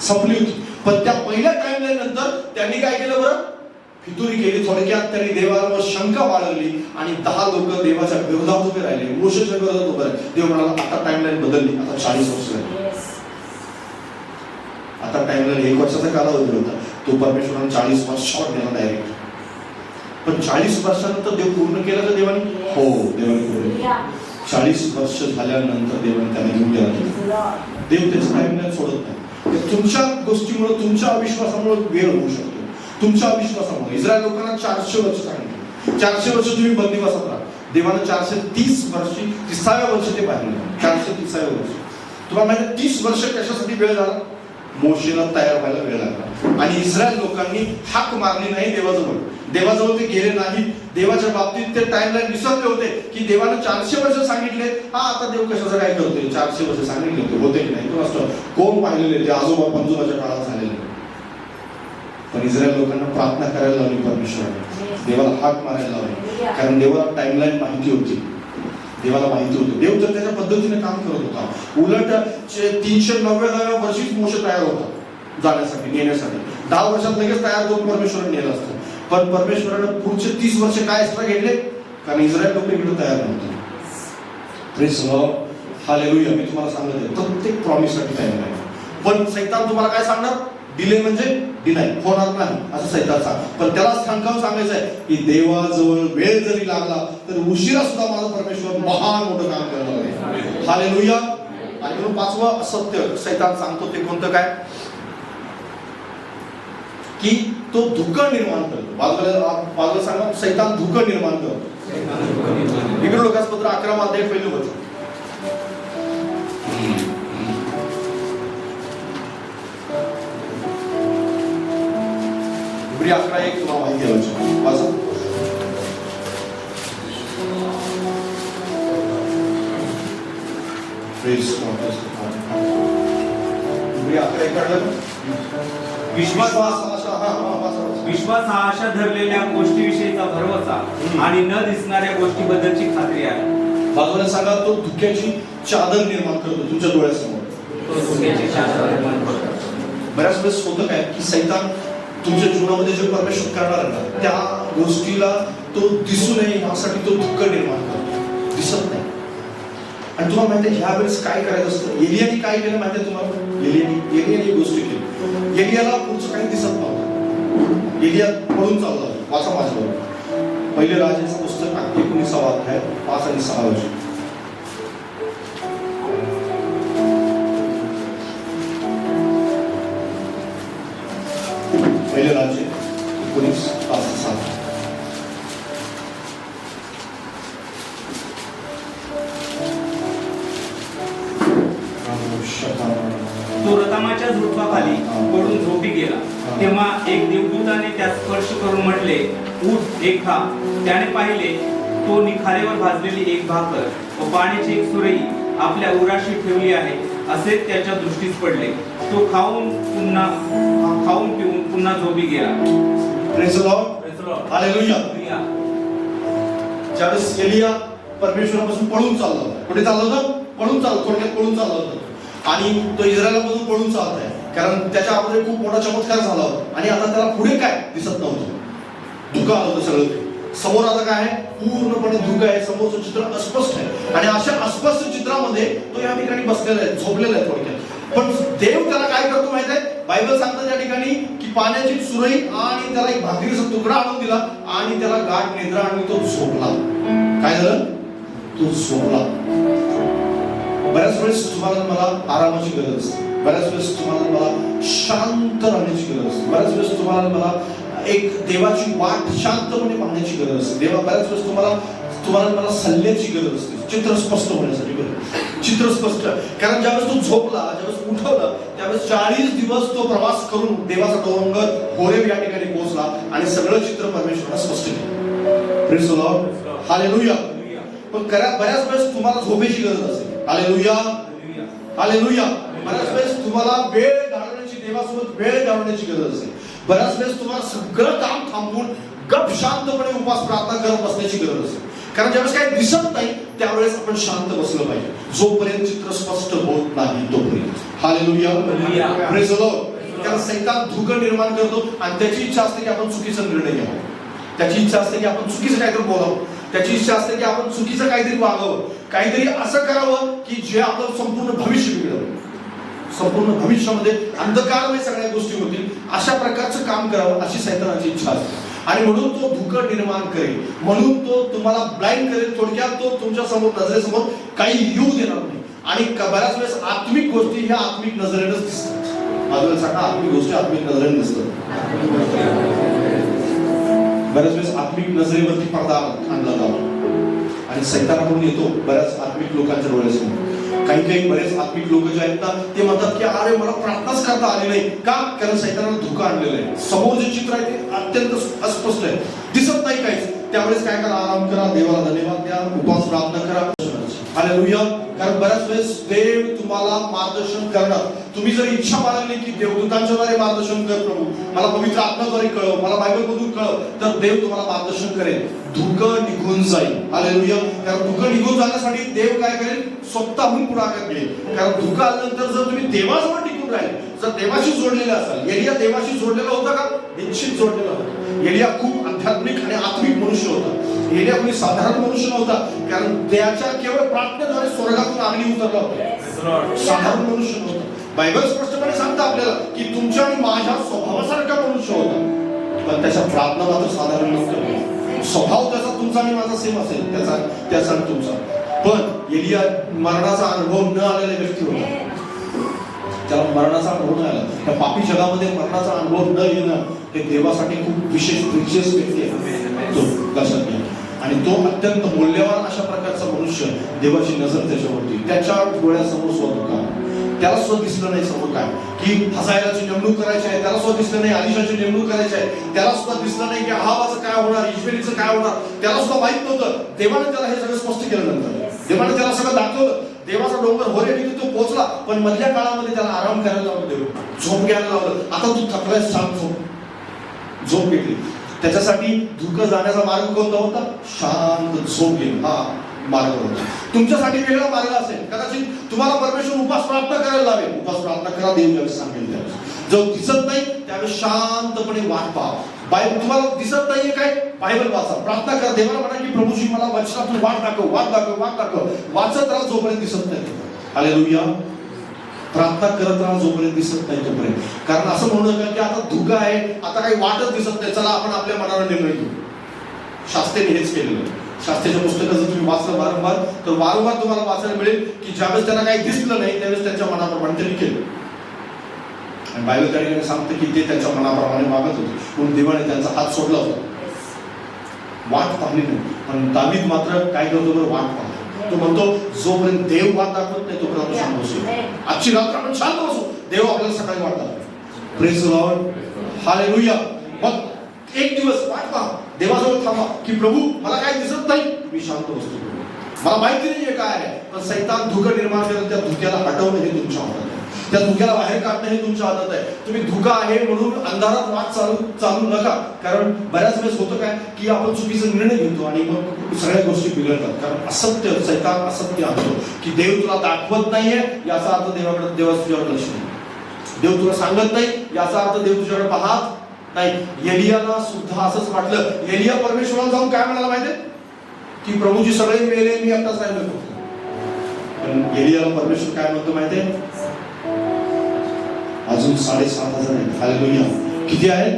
संपली होती. पण त्या पहिल्या टाइमलाईन नंतर त्यांनी काय केलं बरं, फितुरी केली. थोडक्यात त्यांनी देवावर शंका बाळगली आणि 10 लोक देवाच्या विरोधात उभे राहिले, मोशेच्या विरोधात उभे राहिले. देव म्हणाला आता टाइमलाईन बदलली, आता 40 वर्ष झाली. आता टाइमलाईन 1 वर्षाचा कालावधी होता, तो परमेश्वराने 40 वर्षावर दिला डायरेक्ट. पण 40 वर्षानंतर देव पूर्ण केलं का देवाने? हो, देवाने पूर्ण. 40 वर्ष झाल्यानंतर देवाने त्यांना घेऊन गेला. देव त्याचं टाइमलाईन सोडत नाही. तुमच्या गोष्टीमुळे, तुमच्या अविश्वासामुळे वेळ होऊ शकतो. तुमच्या अविश्वासामुळे इस्रायल लोकांना 400 वर्ष सांगितले, 400 वर्ष तुम्ही बंदिवासात राहा. देवानं 430 वर्षी 30व्या वर्षी ते बाहेर निघाले. 430व्या वर्षी तुम्हाला माहिती 30 वर्ष कशासाठी वेळ झाला? मोशेला तयार व्हायला वेळ लागला. आणि इस्रायल लोकांनी हाक मारली नाही देवाजवळ, देवाजवळ ते गेले नाही. देवाच्या बाबतीत ते टाइमलाईन विसरले होते की देवानं 400 वर्ष सांगितले, हा आता देव कशाचं काय करतोय, 400 वर्ष सांगितले होते, होते की नाही कोण पाहिलेले, ते आजोबा पंजोबाच्या काळात झालेले. पण इस्रायल लोकांना प्रार्थना करायला लावली परमेश्वराने, देवाला हाक मारायला लावली, कारण देवाला टाइमलाईन माहिती होती. देवाला माहिती होतं देव तर त्याच्या पद्धतीने काम करत होता. उलट 390व्या वर्षीच मोशे तयार होता जाण्यासाठी, नेण्यासाठी. 10 वर्षात लगेच तयार होऊन परमेश्वराने नेलं असतं. पण परमेश्वराने पुढचे 30 वर्ष काय एक्स्ट्रा घेतले, कारण इस्रायल लोक इकडे तयार नव्हते. Praise the Lord. हालेलुया. मी तुम्हाला सांगत आहे प्रत्येक प्रॉमिससाठी टाइम आहे. पण सैतान तुम्हाला काय सांगणार, डिले म्हणजे डिनाय, होणार नाही असं सैतान सांग. पण त्याला सांगावं सांगायचं आहे की देवाजवळ वेळ जरी लागला तर उशिरा सुद्धा माझा परमेश्वर महान मोठं काम करणार आहे. हालेलुया. आणि म्हणून 5वं सत्य सैतान सांगतो ते कोणतं काय, की तो धुकं निर्माण करतो. बाजूला सांगा, सैतान धुकं निर्माण करतो. इकडे लोकांचं पत्र 11 अध्याय पहिलं वचन. इब्री 11:1 तुम्हाला माहिती आहे वचन वाचा. Praise God. इब्री 11:1 काढलं. विश्वास हा आशा धरलेल्या गोष्टीविषयीचा भरवसा आणि न दिसणाऱ्या गोष्टीबद्दलची खात्री आहे. बाजूला सांगा, तो धुक्याची चादर निर्माण करतो तुमच्या डोळ्यासमोर. बऱ्याच वेळेस होतं काय की सैतान तुमच्या जीवनामध्ये जे परमेश्वर करणार आहे ना त्या गोष्टीला तो दिसू नये यासाठी तो धुक्कं निर्माण करतो, दिसत नाही. आणि तुम्हाला माहिती आहे ह्या वेळेस काय करायचं असतं. एलियाने काय केलं माहिती आहे तुम्हाला? एलियाने एक गोष्ट केली. एलियाला पुढचं काही दिसत नव्हतं. एलिया पळून चालला. वाचा माझ्याबरोबर पहिले राजाचं पुस्तक 19वा अध्याय 5 आणि 6 वचन. पहिले राज्य 19:5-7. तो रतामाच्या झुडपाखाली पडून झोपी गेला. तेव्हा एक देवदूताने त्यास स्पर्श करून म्हटले, उठ, एक खा. त्याने पाहिले तो निखारेवर भाजलेली एक भाकर व पाण्याची एक सुरई आपल्या उराशी ठेवली आहे असे त्याच्या दृष्टीस पडले. तो खाऊन पिऊन पुन्हा झोपी गेला. Praise the Lord. हालेलुया. ज्यावेळेस एलिया परमेश्वरापासून पळून चालला होता, कुठे चालला होता? पळून चालला होता. आणि तो इस्रायलमधून पळून चालत आहे, कारण त्याच्या अगोदर खूप मोठा चमत्कार झाला होता आणि आता त्याला पुढे काय दिसत नव्हतं, धुकं आलं होतं सगळं ते. समोर आता काय आहे, पूर्णपणे धुकं आहे, समोरचं चित्र अस्पष्ट आहे आणि अशा अस्पष्ट चित्रामध्ये तो या ठिकाणी बसलेला आहे, झोपलेला आहे थोडक्यात. पण देव त्याला काय करतो माहित आहे, बायबल सांगतं त्या ठिकाणी की पाण्याची सुरई आणि त्याला एक भाकरीचा तुकडा आणून दिला आणि त्याला गाठ निद्रा आणि तो झोपला. काय झालं, तो झोपला. बऱ्याच वेळेस तुम्हाला मला आरामाची गरज असते, बऱ्याच वेळेस तुम्हाला मला शांत राहण्याची गरज असते, बऱ्याच वेळेस तुम्हाला मला एक देवाची वाट शांतपणे पाहण्याची गरज असते. देवा बऱ्याच वेळेस तुम्हाला मला सल्ल्याची गरज असते, चित्र स्पष्ट होण्यासाठी. बरं, चित्र स्पष्ट, कारण ज्यावेळेस तो झोपला, ज्यावेळेस उठवलं, त्यावेळेस 40 दिवस तो प्रवास करून देवाचा डोंगर होरेब या ठिकाणी पोहोचला आणि सगळं चित्र परमेश्वराने स्पष्ट केलं. Praise the Lord, hallelujah. पण बऱ्याच वेळेस तुम्हाला झोपेची गरज असते. Hallelujah, hallelujah. बऱ्याच वेळेस तुम्हाला वेळ घालवण्याची, देवासोबत वेळ घालवण्याची गरज असते. बऱ्याच वेळेस तुम्हाला सगळं काम थांबवून गप शांतपणे उपास प्रार्थना करत बसण्याची गरज असते, कारण ज्यावेळेस काही दिसत नाही त्यावेळेस आपण शांत बसलं पाहिजे, जोपर्यंत चित्र स्पष्ट होत नाही तोपर्यंत. Hallelujah, praise the Lord. कारण सैतान धुकं निर्माण करतो आणि त्याची इच्छा असते की आपण चुकीचा निर्णय घ्यावा, त्याची इच्छा असते की आपण चुकीचं काहीतरी बोलावं, त्याची इच्छा असते की आपण चुकीचं काहीतरी वागावं, काहीतरी असं करावं की जे आपलं संपूर्ण भविष्य बिघडवं, संपूर्ण भविष्यामध्ये अंधकारमय सगळ्या गोष्टी होतील, अशा प्रकारचं काम करावं अशी सैतानाची इच्छा असते. आणि म्हणून तो धुकं निर्माण करेल, म्हणून तो तुम्हाला ब्लाइंड करेल. थोडक्यात तो तुमच्या समोर, नजरेसमोर काही येऊ देणार नाही. आणि बऱ्याच वेळेस आत्मिक गोष्टी ह्या आत्मिक नजरेनंच दिसतात. माझं सांगा, आत्मिक गोष्टी आत्मिक नजरेने दिसतात. बऱ्याच वेळेस आत्मिक नजरेवरती पडदा आणला जातो आणि सैतानाकडून येतो बऱ्याच आत्मिक लोकांच्या डोळ्यासमोर. काही बरेच आत्मिक लोक जे आहेत ना, ते म्हणतात की अरे मला प्रार्थनाच करता आली नाही. का? कारण सैतानानं धोका आणलेलं आहे. समोर जे चित्र आहे ते अत्यंत अस्पष्ट आहे, दिसत नाही काहीच. त्यावेळेस काय करा, आराम करा, देवाला धन्यवाद द्या, उपवास प्रार्थना करा. हालेलुया. कारण बऱ्याच वेळेस देव तुम्हाला मार्गदर्शन करणार. तुम्ही जर इच्छा बाळगली की देवदूतांच्याद्वारे मार्गदर्शन कर प्रभू, मला पवित्र आत्म्याद्वारे कळव, मला बायबलमधून कळव, तर देव तुम्हाला मार्गदर्शन करेल, धुकं निघून जाईल. हालेलुया. कारण धुकं निघून जाण्यासाठी देव काय करेल, स्वतःहून पुढाकार घेईल. कारण धुकं आल्यानंतर जर तुम्ही देवाजवळ टिकून राहील, जर देवाशी जोडलेला असाल. एलिया देवाशी जोडलेला होता का? निश्चित जोडलेला होता. एलिया खूप आध्यात्मिक आणि आत्मिक मनुष्य होता. एलिया कोणी साधारण मनुष्य नव्हता, कारण त्याच्या केवळ प्रार्थनेद्वारे स्वर्गातून अग्नी उतरला होता. साधारण मनुष्य नव्हता. बायबल स्पष्टपणे सांगतं आपल्याला की तुमच्या आणि माझ्या स्वभावासारखा मनुष्य होता, पण त्याच्या प्रार्थना मात्र साधारण नव्हतं. स्वभाव त्याचा तुमचा आणि माझा सेम असेल, त्याचा आणि तुमचा. पण एलिया मरणाचा अनुभव न आलेला व्यक्ती होता. त्याला मरणाचा अनुभव न आला. त्या पापी जगामध्ये मरणाचा अनुभव न येणं हे देवासाठी खूप विशेष व्यक्ती आहे. तो लक्षात घ्या. आणि तो अत्यंत मौल्यवान अशा प्रकारचा मनुष्य, देवाची नजर त्याच्यावरती. त्याच्या डोळ्यासमोर स्वतः त्याला सुद्धा दिसलं नाही समोर काय की हजायलाची नेमणूक करायची आहे, त्याला सुद्धा दिसलं नाही अलिशाची नेमणूक करायची आहे, त्याला सुद्धा दिसलं नाही की अहाबाचं काय होणार, इश्मेलीचं काय होणार, त्याला सुद्धा माहित नव्हतं. देवाने त्याला हे सगळं स्पष्ट केलं. नंतर देवाने त्याला सगळं दाखवलं. देवाचा डोंगर होरे तिथे तो पोहोचला, पण मधल्या काळामध्ये त्याला आराम करायला लावलं, देव झोप घ्यायला लावलं. आता तू थकलाय, शांत झोप घेतली. त्याच्यासाठी धुकं जाण्याचा मार्ग कोणता होता? शांत झोप घेणं हा मार्ग होता. तुमच्यासाठी वेगळा मार्ग असेल. कदाचित तुम्हाला परमेश्वर उपास प्रार्थना करायला लावेल. उपास प्रार्थना करा, देव ज्यावेळेस सांगेल त्यावेळेस. जो दिसत नाही त्यावेळेस शांतपणे वाट पहा. बायबल तुम्हाला दिसत नाहीये काय, बायबल वाचा, प्रार्थना करा. देवाला म्हणा की प्रभूजी मला वचनातून वाट दाखव, वाट दाखव, वाट दाखव. वाचत राहा जोपर्यंत दिसत नाही. हालेलुया. प्रार्थना करत राहा जोपर्यंत दिसत नाही तोपर्यंत. कारण असं म्हणू नका की आता धुकं आहे, आता काही वाटच दिसत नाही, चला आपण आपल्या मनाला निर्णय घेऊ. शास्त्रीने हेच केलेलं. शास्त्रीच्या पुस्तकं जर तुम्ही वाचलं वारंवार, तर वारंवार तुम्हाला वाचायला मिळेल की ज्यावेळेस त्यांना काही दिसलं नाही त्यावेळेस त्यांच्या मनाप्रमाणे त्यांनी केलं. आणि बायबल त्या ठिकाणी सांगतं की ते त्यांच्या मनाप्रमाणे मागत होते, म्हणून देवाने त्यांचा हात सोडला होता. वाट पाहिली नाही. पण दावीद मात्र काय करतो बरं, वाट पाहतो. तो म्हणतो जोपर्यंत देव वाट दाखवत नाही तोपर्यंत आपण शांत बसू. आजची रात्र आपण शांत बसू, देव आपल्याला सकाळी वाट दाखवेल. Praise the Lord, hallelujah. मग एक दिवस वाट पहा, देवाजवळ थांबा की प्रभू मला काय दिसत नाही, मी शांत बसतो, मला माहिती नाहीये काय आहे. पण सैतान धुकं निर्माण करेल, त्या धुक्याला हटवणं हे तुमच्या हातात आहे. त्या धुक्याला बाहेर काढणं हे तुमच्या हातात आहे. तुम्ही धुका आहे म्हणून अंधारात वाट चालू नका. कारण बऱ्याच वेळेस होतं काय की आपण चुकीचा निर्णय घेतो आणि मग सगळ्या गोष्टी बिघडतात. कारण असत्य, सैतान असत्य आणतो की देव तुला दाखवत नाहीये याचा अर्थ देवाचं तुझ्याकडे लक्ष नाही. देव तुला सांगत नाही याचा अर्थ देव तुझ्याकडे पाहत नाही. एलियाला सुद्धा असंच वाटलं. एलिया परमेश्वराला जाऊन काय म्हणाला माहितीये की प्रभूजी सगळे मेले, मी एकटाच राहिलो. पण एलियाला परमेश्वर काय म्हणतो माहितीये, अजून 7,500 आहेत. हालेलुया. किती आहेत?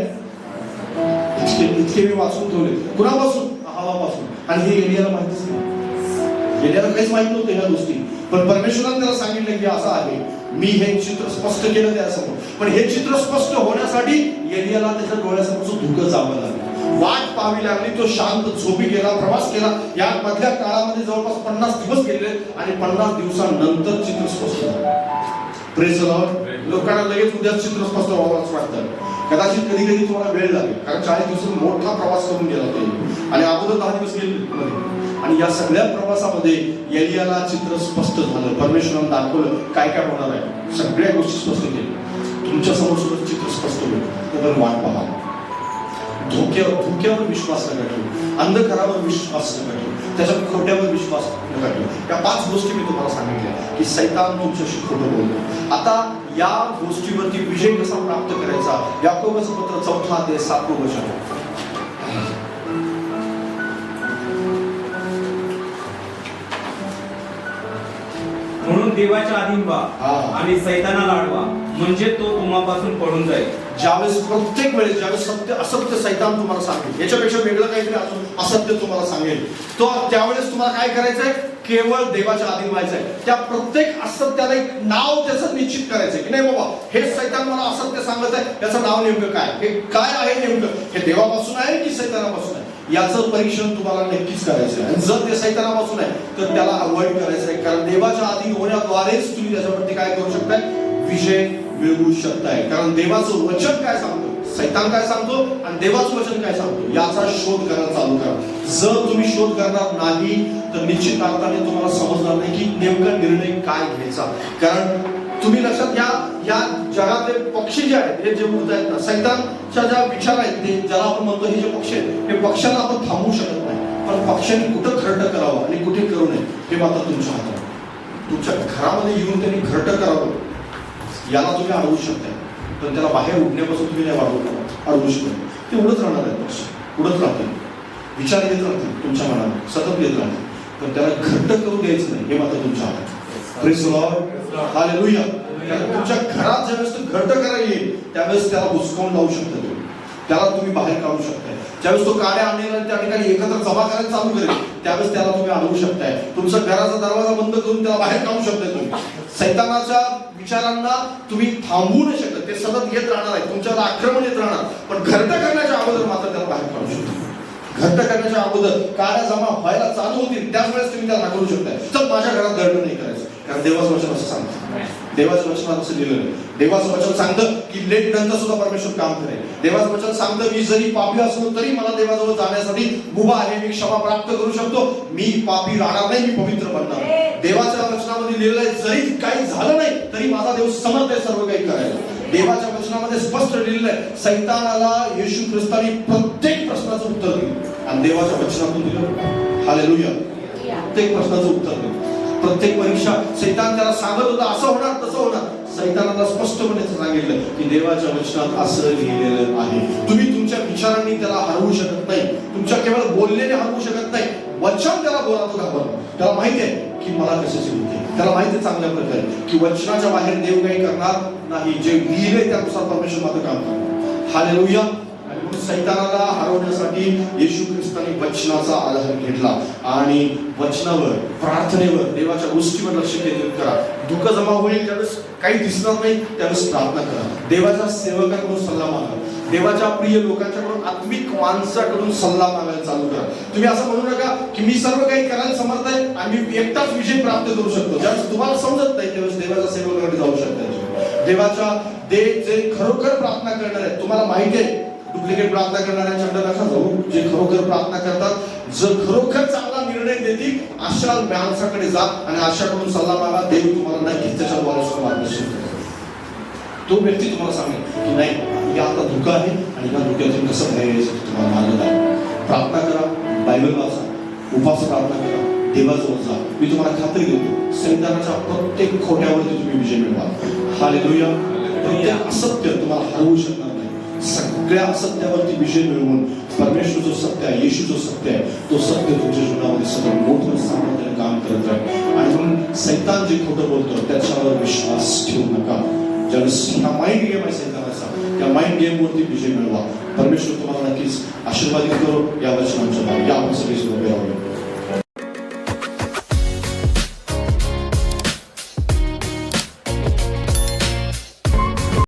इतके मी वाचून ठेवले. कुणापासून? हवापासून. आणि हे एलियाला माहितीच नाही. एलियाला काहीच माहित नव्हतं ह्या गोष्टी. पण परमेश्वराने त्याला सांगितलं की असं आहे. मी हे चित्र स्पष्ट केलं त्यासमोर. पण हे चित्र स्पष्ट होण्यासाठी एलियाला त्याच्या डोळ्यासमोरचं धुकं जावं लागलं. वाट पाहावी लागली. तो शांत झोपी गेला, प्रवास केला. या मधल्या काळामध्ये जवळपास 50 दिवस गेले आणि 50 दिवसानंतर चित्र स्पष्ट झालं. Praise the Lord. लोकांना लगेच उद्या चित्र स्पष्ट व्हावं असं वाटतं. कदाचित कधी कधी तुम्हाला वेळ लागेल. कारण 40 दिवसात मोठा प्रवास करून गेला ते आणि अगोदर 10 दिवस गेले. आणि या सगळ्या प्रवासामध्ये एलियाला चित्र स्पष्ट झालं. परमेश्वराने दाखवलं काय काय होणार आहे. सगळ्या गोष्टी स्पष्ट केल्या. तुमच्या समोर सुद्धा चित्र स्पष्ट होईल. तर वाट पहा. धोक्यावर विश्वास नका ठेवू. अंधकारावर विश्वास नका ठेवू. त्याच्या खोट्यावर विश्वास नका ठेवू. या 5 गोष्टी मी तुम्हाला सांगितल्या की सैतान तुमच्याशी खोटं बोलतो. आता या गोष्टीवरती विजय कसा प्राप्त करायचा. याकोबाचं पत्र 4 ते 7 वचन. म्हणून देवाच्या अधीन व्हा आणि सैतानाला अडवा, म्हणजे तो तुम्हापासून पडून जाईल. ज्यावेळेस प्रत्येक वेळेस ज्यावेळेस सत्य असत्य सैतान तुम्हाला सांगेल, याच्यापेक्षा वेगळं काहीतरी अजून असत्य तुम्हाला सांगेल, तो त्यावेळेस तुम्हाला काय करायचंय, केवळ देवाच्या अधीन व्हायचंय. त्या प्रत्येक असत्याला एक नाव त्याचं निश्चित करायचंय की नाही बाबा हे सैतान मला असत्य सांगत आहे, त्याचं नाव नेमकं काय, हे काय आहे नेमकं, हे देवापासून आहे की सैतानापासून आहे, याचं परीक्षण तुम्हाला नक्कीच करायचं आहे. आणि जर ते सैतानापासून आहे तर त्याला अवॉइड करायचं आहे. कारण देवाच्या अधीन होण्याद्वारेच तुम्ही त्याच्यावरती काय करू शकताय, विजय मिळवू शकताय. कारण देवाचं वचन काय सांगतो, सैतान काय सांगतो आणि देवाचं वचन काय सांगतो, याचा शोध करायला चालू करा. जर तुम्ही शोध करणार नाही तर निश्चित अर्थाने तुम्हाला समजणार नाही की नेमका निर्णय काय घ्यायचा. कारण तुम्ही लक्षात घ्या, या जगातले पक्षी जे आहेत हे जे उडत आहेत ना, सैतानच्या ज्या विचार आहेत ते ज्याला आपण म्हणतो हे जे पक्षी आहेत, हे पक्ष्यांना आपण थांबवू शकत नाही. पण पक्ष्यांनी कुठं घरटं करावं आणि कुठे करू नये हे मात्र तुमच्या हातात आहे. तुमच्या घरामध्ये येऊन त्यांनी घरटं करावं याला तुम्ही अडवू शकता, पण त्याला बाहेर उडण्यापासून तुम्ही नाही अडवू शकत. ते उडत राहणार आहेत, पक्षी उडत राहतील, विचार येत राहतील तुमच्या मनात, सतत येत राहतील, पण त्याला घरटं करू द्यायचं नाही हे मात्र तुमच्या हातात. Praise the Lord. हालेलुया. तुमच्या घरात ज्यावेळेस तो घरटं करायला येईल त्यावेळेस त्याला हुसकावून लावू शकता तुम्ही, त्याला तुम्ही बाहेर काढू शकताय. ज्यावेळेस तो काड्या आणलेला त्या ठिकाणी एकत्र जमा करायला चालू करेल त्यावेळेस त्याला तुम्ही अडवू शकताय. तुमचा घराचा दरवाजा बंद करून त्याला बाहेर काढू शकताय तुम्ही. सैतानाच्या विचारांना तुम्ही थांबवू नाही शकत, ते सतत येत राहणार आहे, तुमच्यावर आक्रमण येत राहणार, पण घरटं करण्याच्या अगोदर मात्र त्याला बाहेर काढू शकता. घरटं करण्याच्या अगोदर काड्या जमा व्हायला चालू होतील त्याच वेळेस तुम्ही त्याला करू शकताय, तर माझ्या घरात घरटं नाही करायचं. कारण देवाचं वचन असं सांगतं, देवाचं वचनात असं लिहिलेलं आहे. देवाचं वचन सांगतं की लेट नंतर सुद्धा परमेश्वर काम करेल. देवाचं वचन सांगतं मी जरी पापी असलो तरी मला देवाजवळ जाण्यासाठी मुभा आहे, मी क्षमा प्राप्त करू शकतो, मी पापी राहणार नाही, मी पवित्र बनणार. देवाच्या वचनामध्ये लिहिलेलं आहे जरी काही झालं नाही तरी माझा देव समर्थ आहे सर्व काही करायला. देवाच्या वचनामध्ये स्पष्ट लिहिलेलं आहे सैतानाला येशू ख्रिस्ताने प्रत्येक प्रश्नाचं उत्तर दिलं आणि देवाच्या वचनातून दिलं. हालेलुया. प्रत्येक प्रश्नाचं उत्तर दिलं. प्रत्येक परीक्षा सैतान त्याला सांगत होता असं होणार तसं होणार, सैतानाला स्पष्टपणे सांगितलं की देवाच्या वचनात असं लिहिलेलं आहे. तुम्ही तुमच्या विचारांनी त्याला हरवू शकत नाही, तुमच्या केवळ बोलण्याने हरवू शकत नाही. वचन त्याला बोलावं घाबरतो. त्याला माहिती आहे की मला कशाची भीती आहे, त्याला माहिती आहे चांगल्या प्रकारे की वचनाच्या बाहेर देव काही करणार नाही, जे लिहिले त्यानुसार परमेश्वर मात्र काम करणार. हालेलुया. सैतानाला हरवण्यासाठी येशू ख्रिस्ताने वचनाचा आधार घेतला आणि वचनावर, प्रार्थनेवर, देवाच्या गोष्टीवर लक्ष केंद्रित करा. दुःख जमा होईल त्यावेळेस काही दिसणार नाही त्यावेळेस प्रार्थना करा. देवाच्या सेवकाकडून सल्ला मागा, देवाच्या प्रिय लोकांच्याकडून, आत्मिक माणसाकडून सल्ला मागायला चालू करा. तुम्ही असं म्हणू नका की मी सर्व काही करायला समर्थ आहे आणि मी एकटाच विजय प्राप्त करू शकतो. ज्यावेळेस तुम्हाला समजत नाही त्यावेळेस देवाच्या सेवकाकडे जाऊ शकता. देवाच्या जे खरोखर प्रार्थना करणार आहेत, तुम्हाला माहिती आहे डुप्लिकेट प्रार्थना करणाऱ्यांच्याकडे नका जाऊ. जे खरोखर प्रार्थना करतात, जर खरोखर चांगला निर्णय देतील अशा माणसाकडे जा आणि अशाकडून सल्ला मागा. देव तुम्हाला नक्कीच त्याच्याद्वारे मार्गदर्शन करेल. तो व्यक्ती तुम्हाला सांगेल की नाही या आता धोका आहे आणि या धोक्यातून कसं बाहेर यायचं तुम्हाला मार्ग दाखवेल. प्रार्थना करा, बायबल वाचा, उपास प्रार्थना करा, देवाजवळ जा. मी तुम्हाला खात्री देतो सैतानाच्या प्रत्येक खोट्यावरती तुम्ही विजय मिळवा. हालेलुया. प्रत्येक असत्य तुम्हाला हरवू शकणार नाही. सगळ्या असत्यावरती विजय मिळवून परमेश्वर जो सत्य आहे, येशू जो सत्य आहे, तो सत्य तुमच्या जीवनामध्ये सगळं मोठं सामर्थ्याने काम करत आहे. आणि म्हणून सैतान जे खोटं बोलतो त्याच्यावर विश्वास ठेवू नका. ज्यावेळेस हा माइंड गेम आहे सैतानाचा, त्या माइंड गेमवरती विजय मिळवा. परमेश्वर तुम्हाला नक्कीच आशीर्वादित करो. या वचनांच्या या आपण सगळे सुरू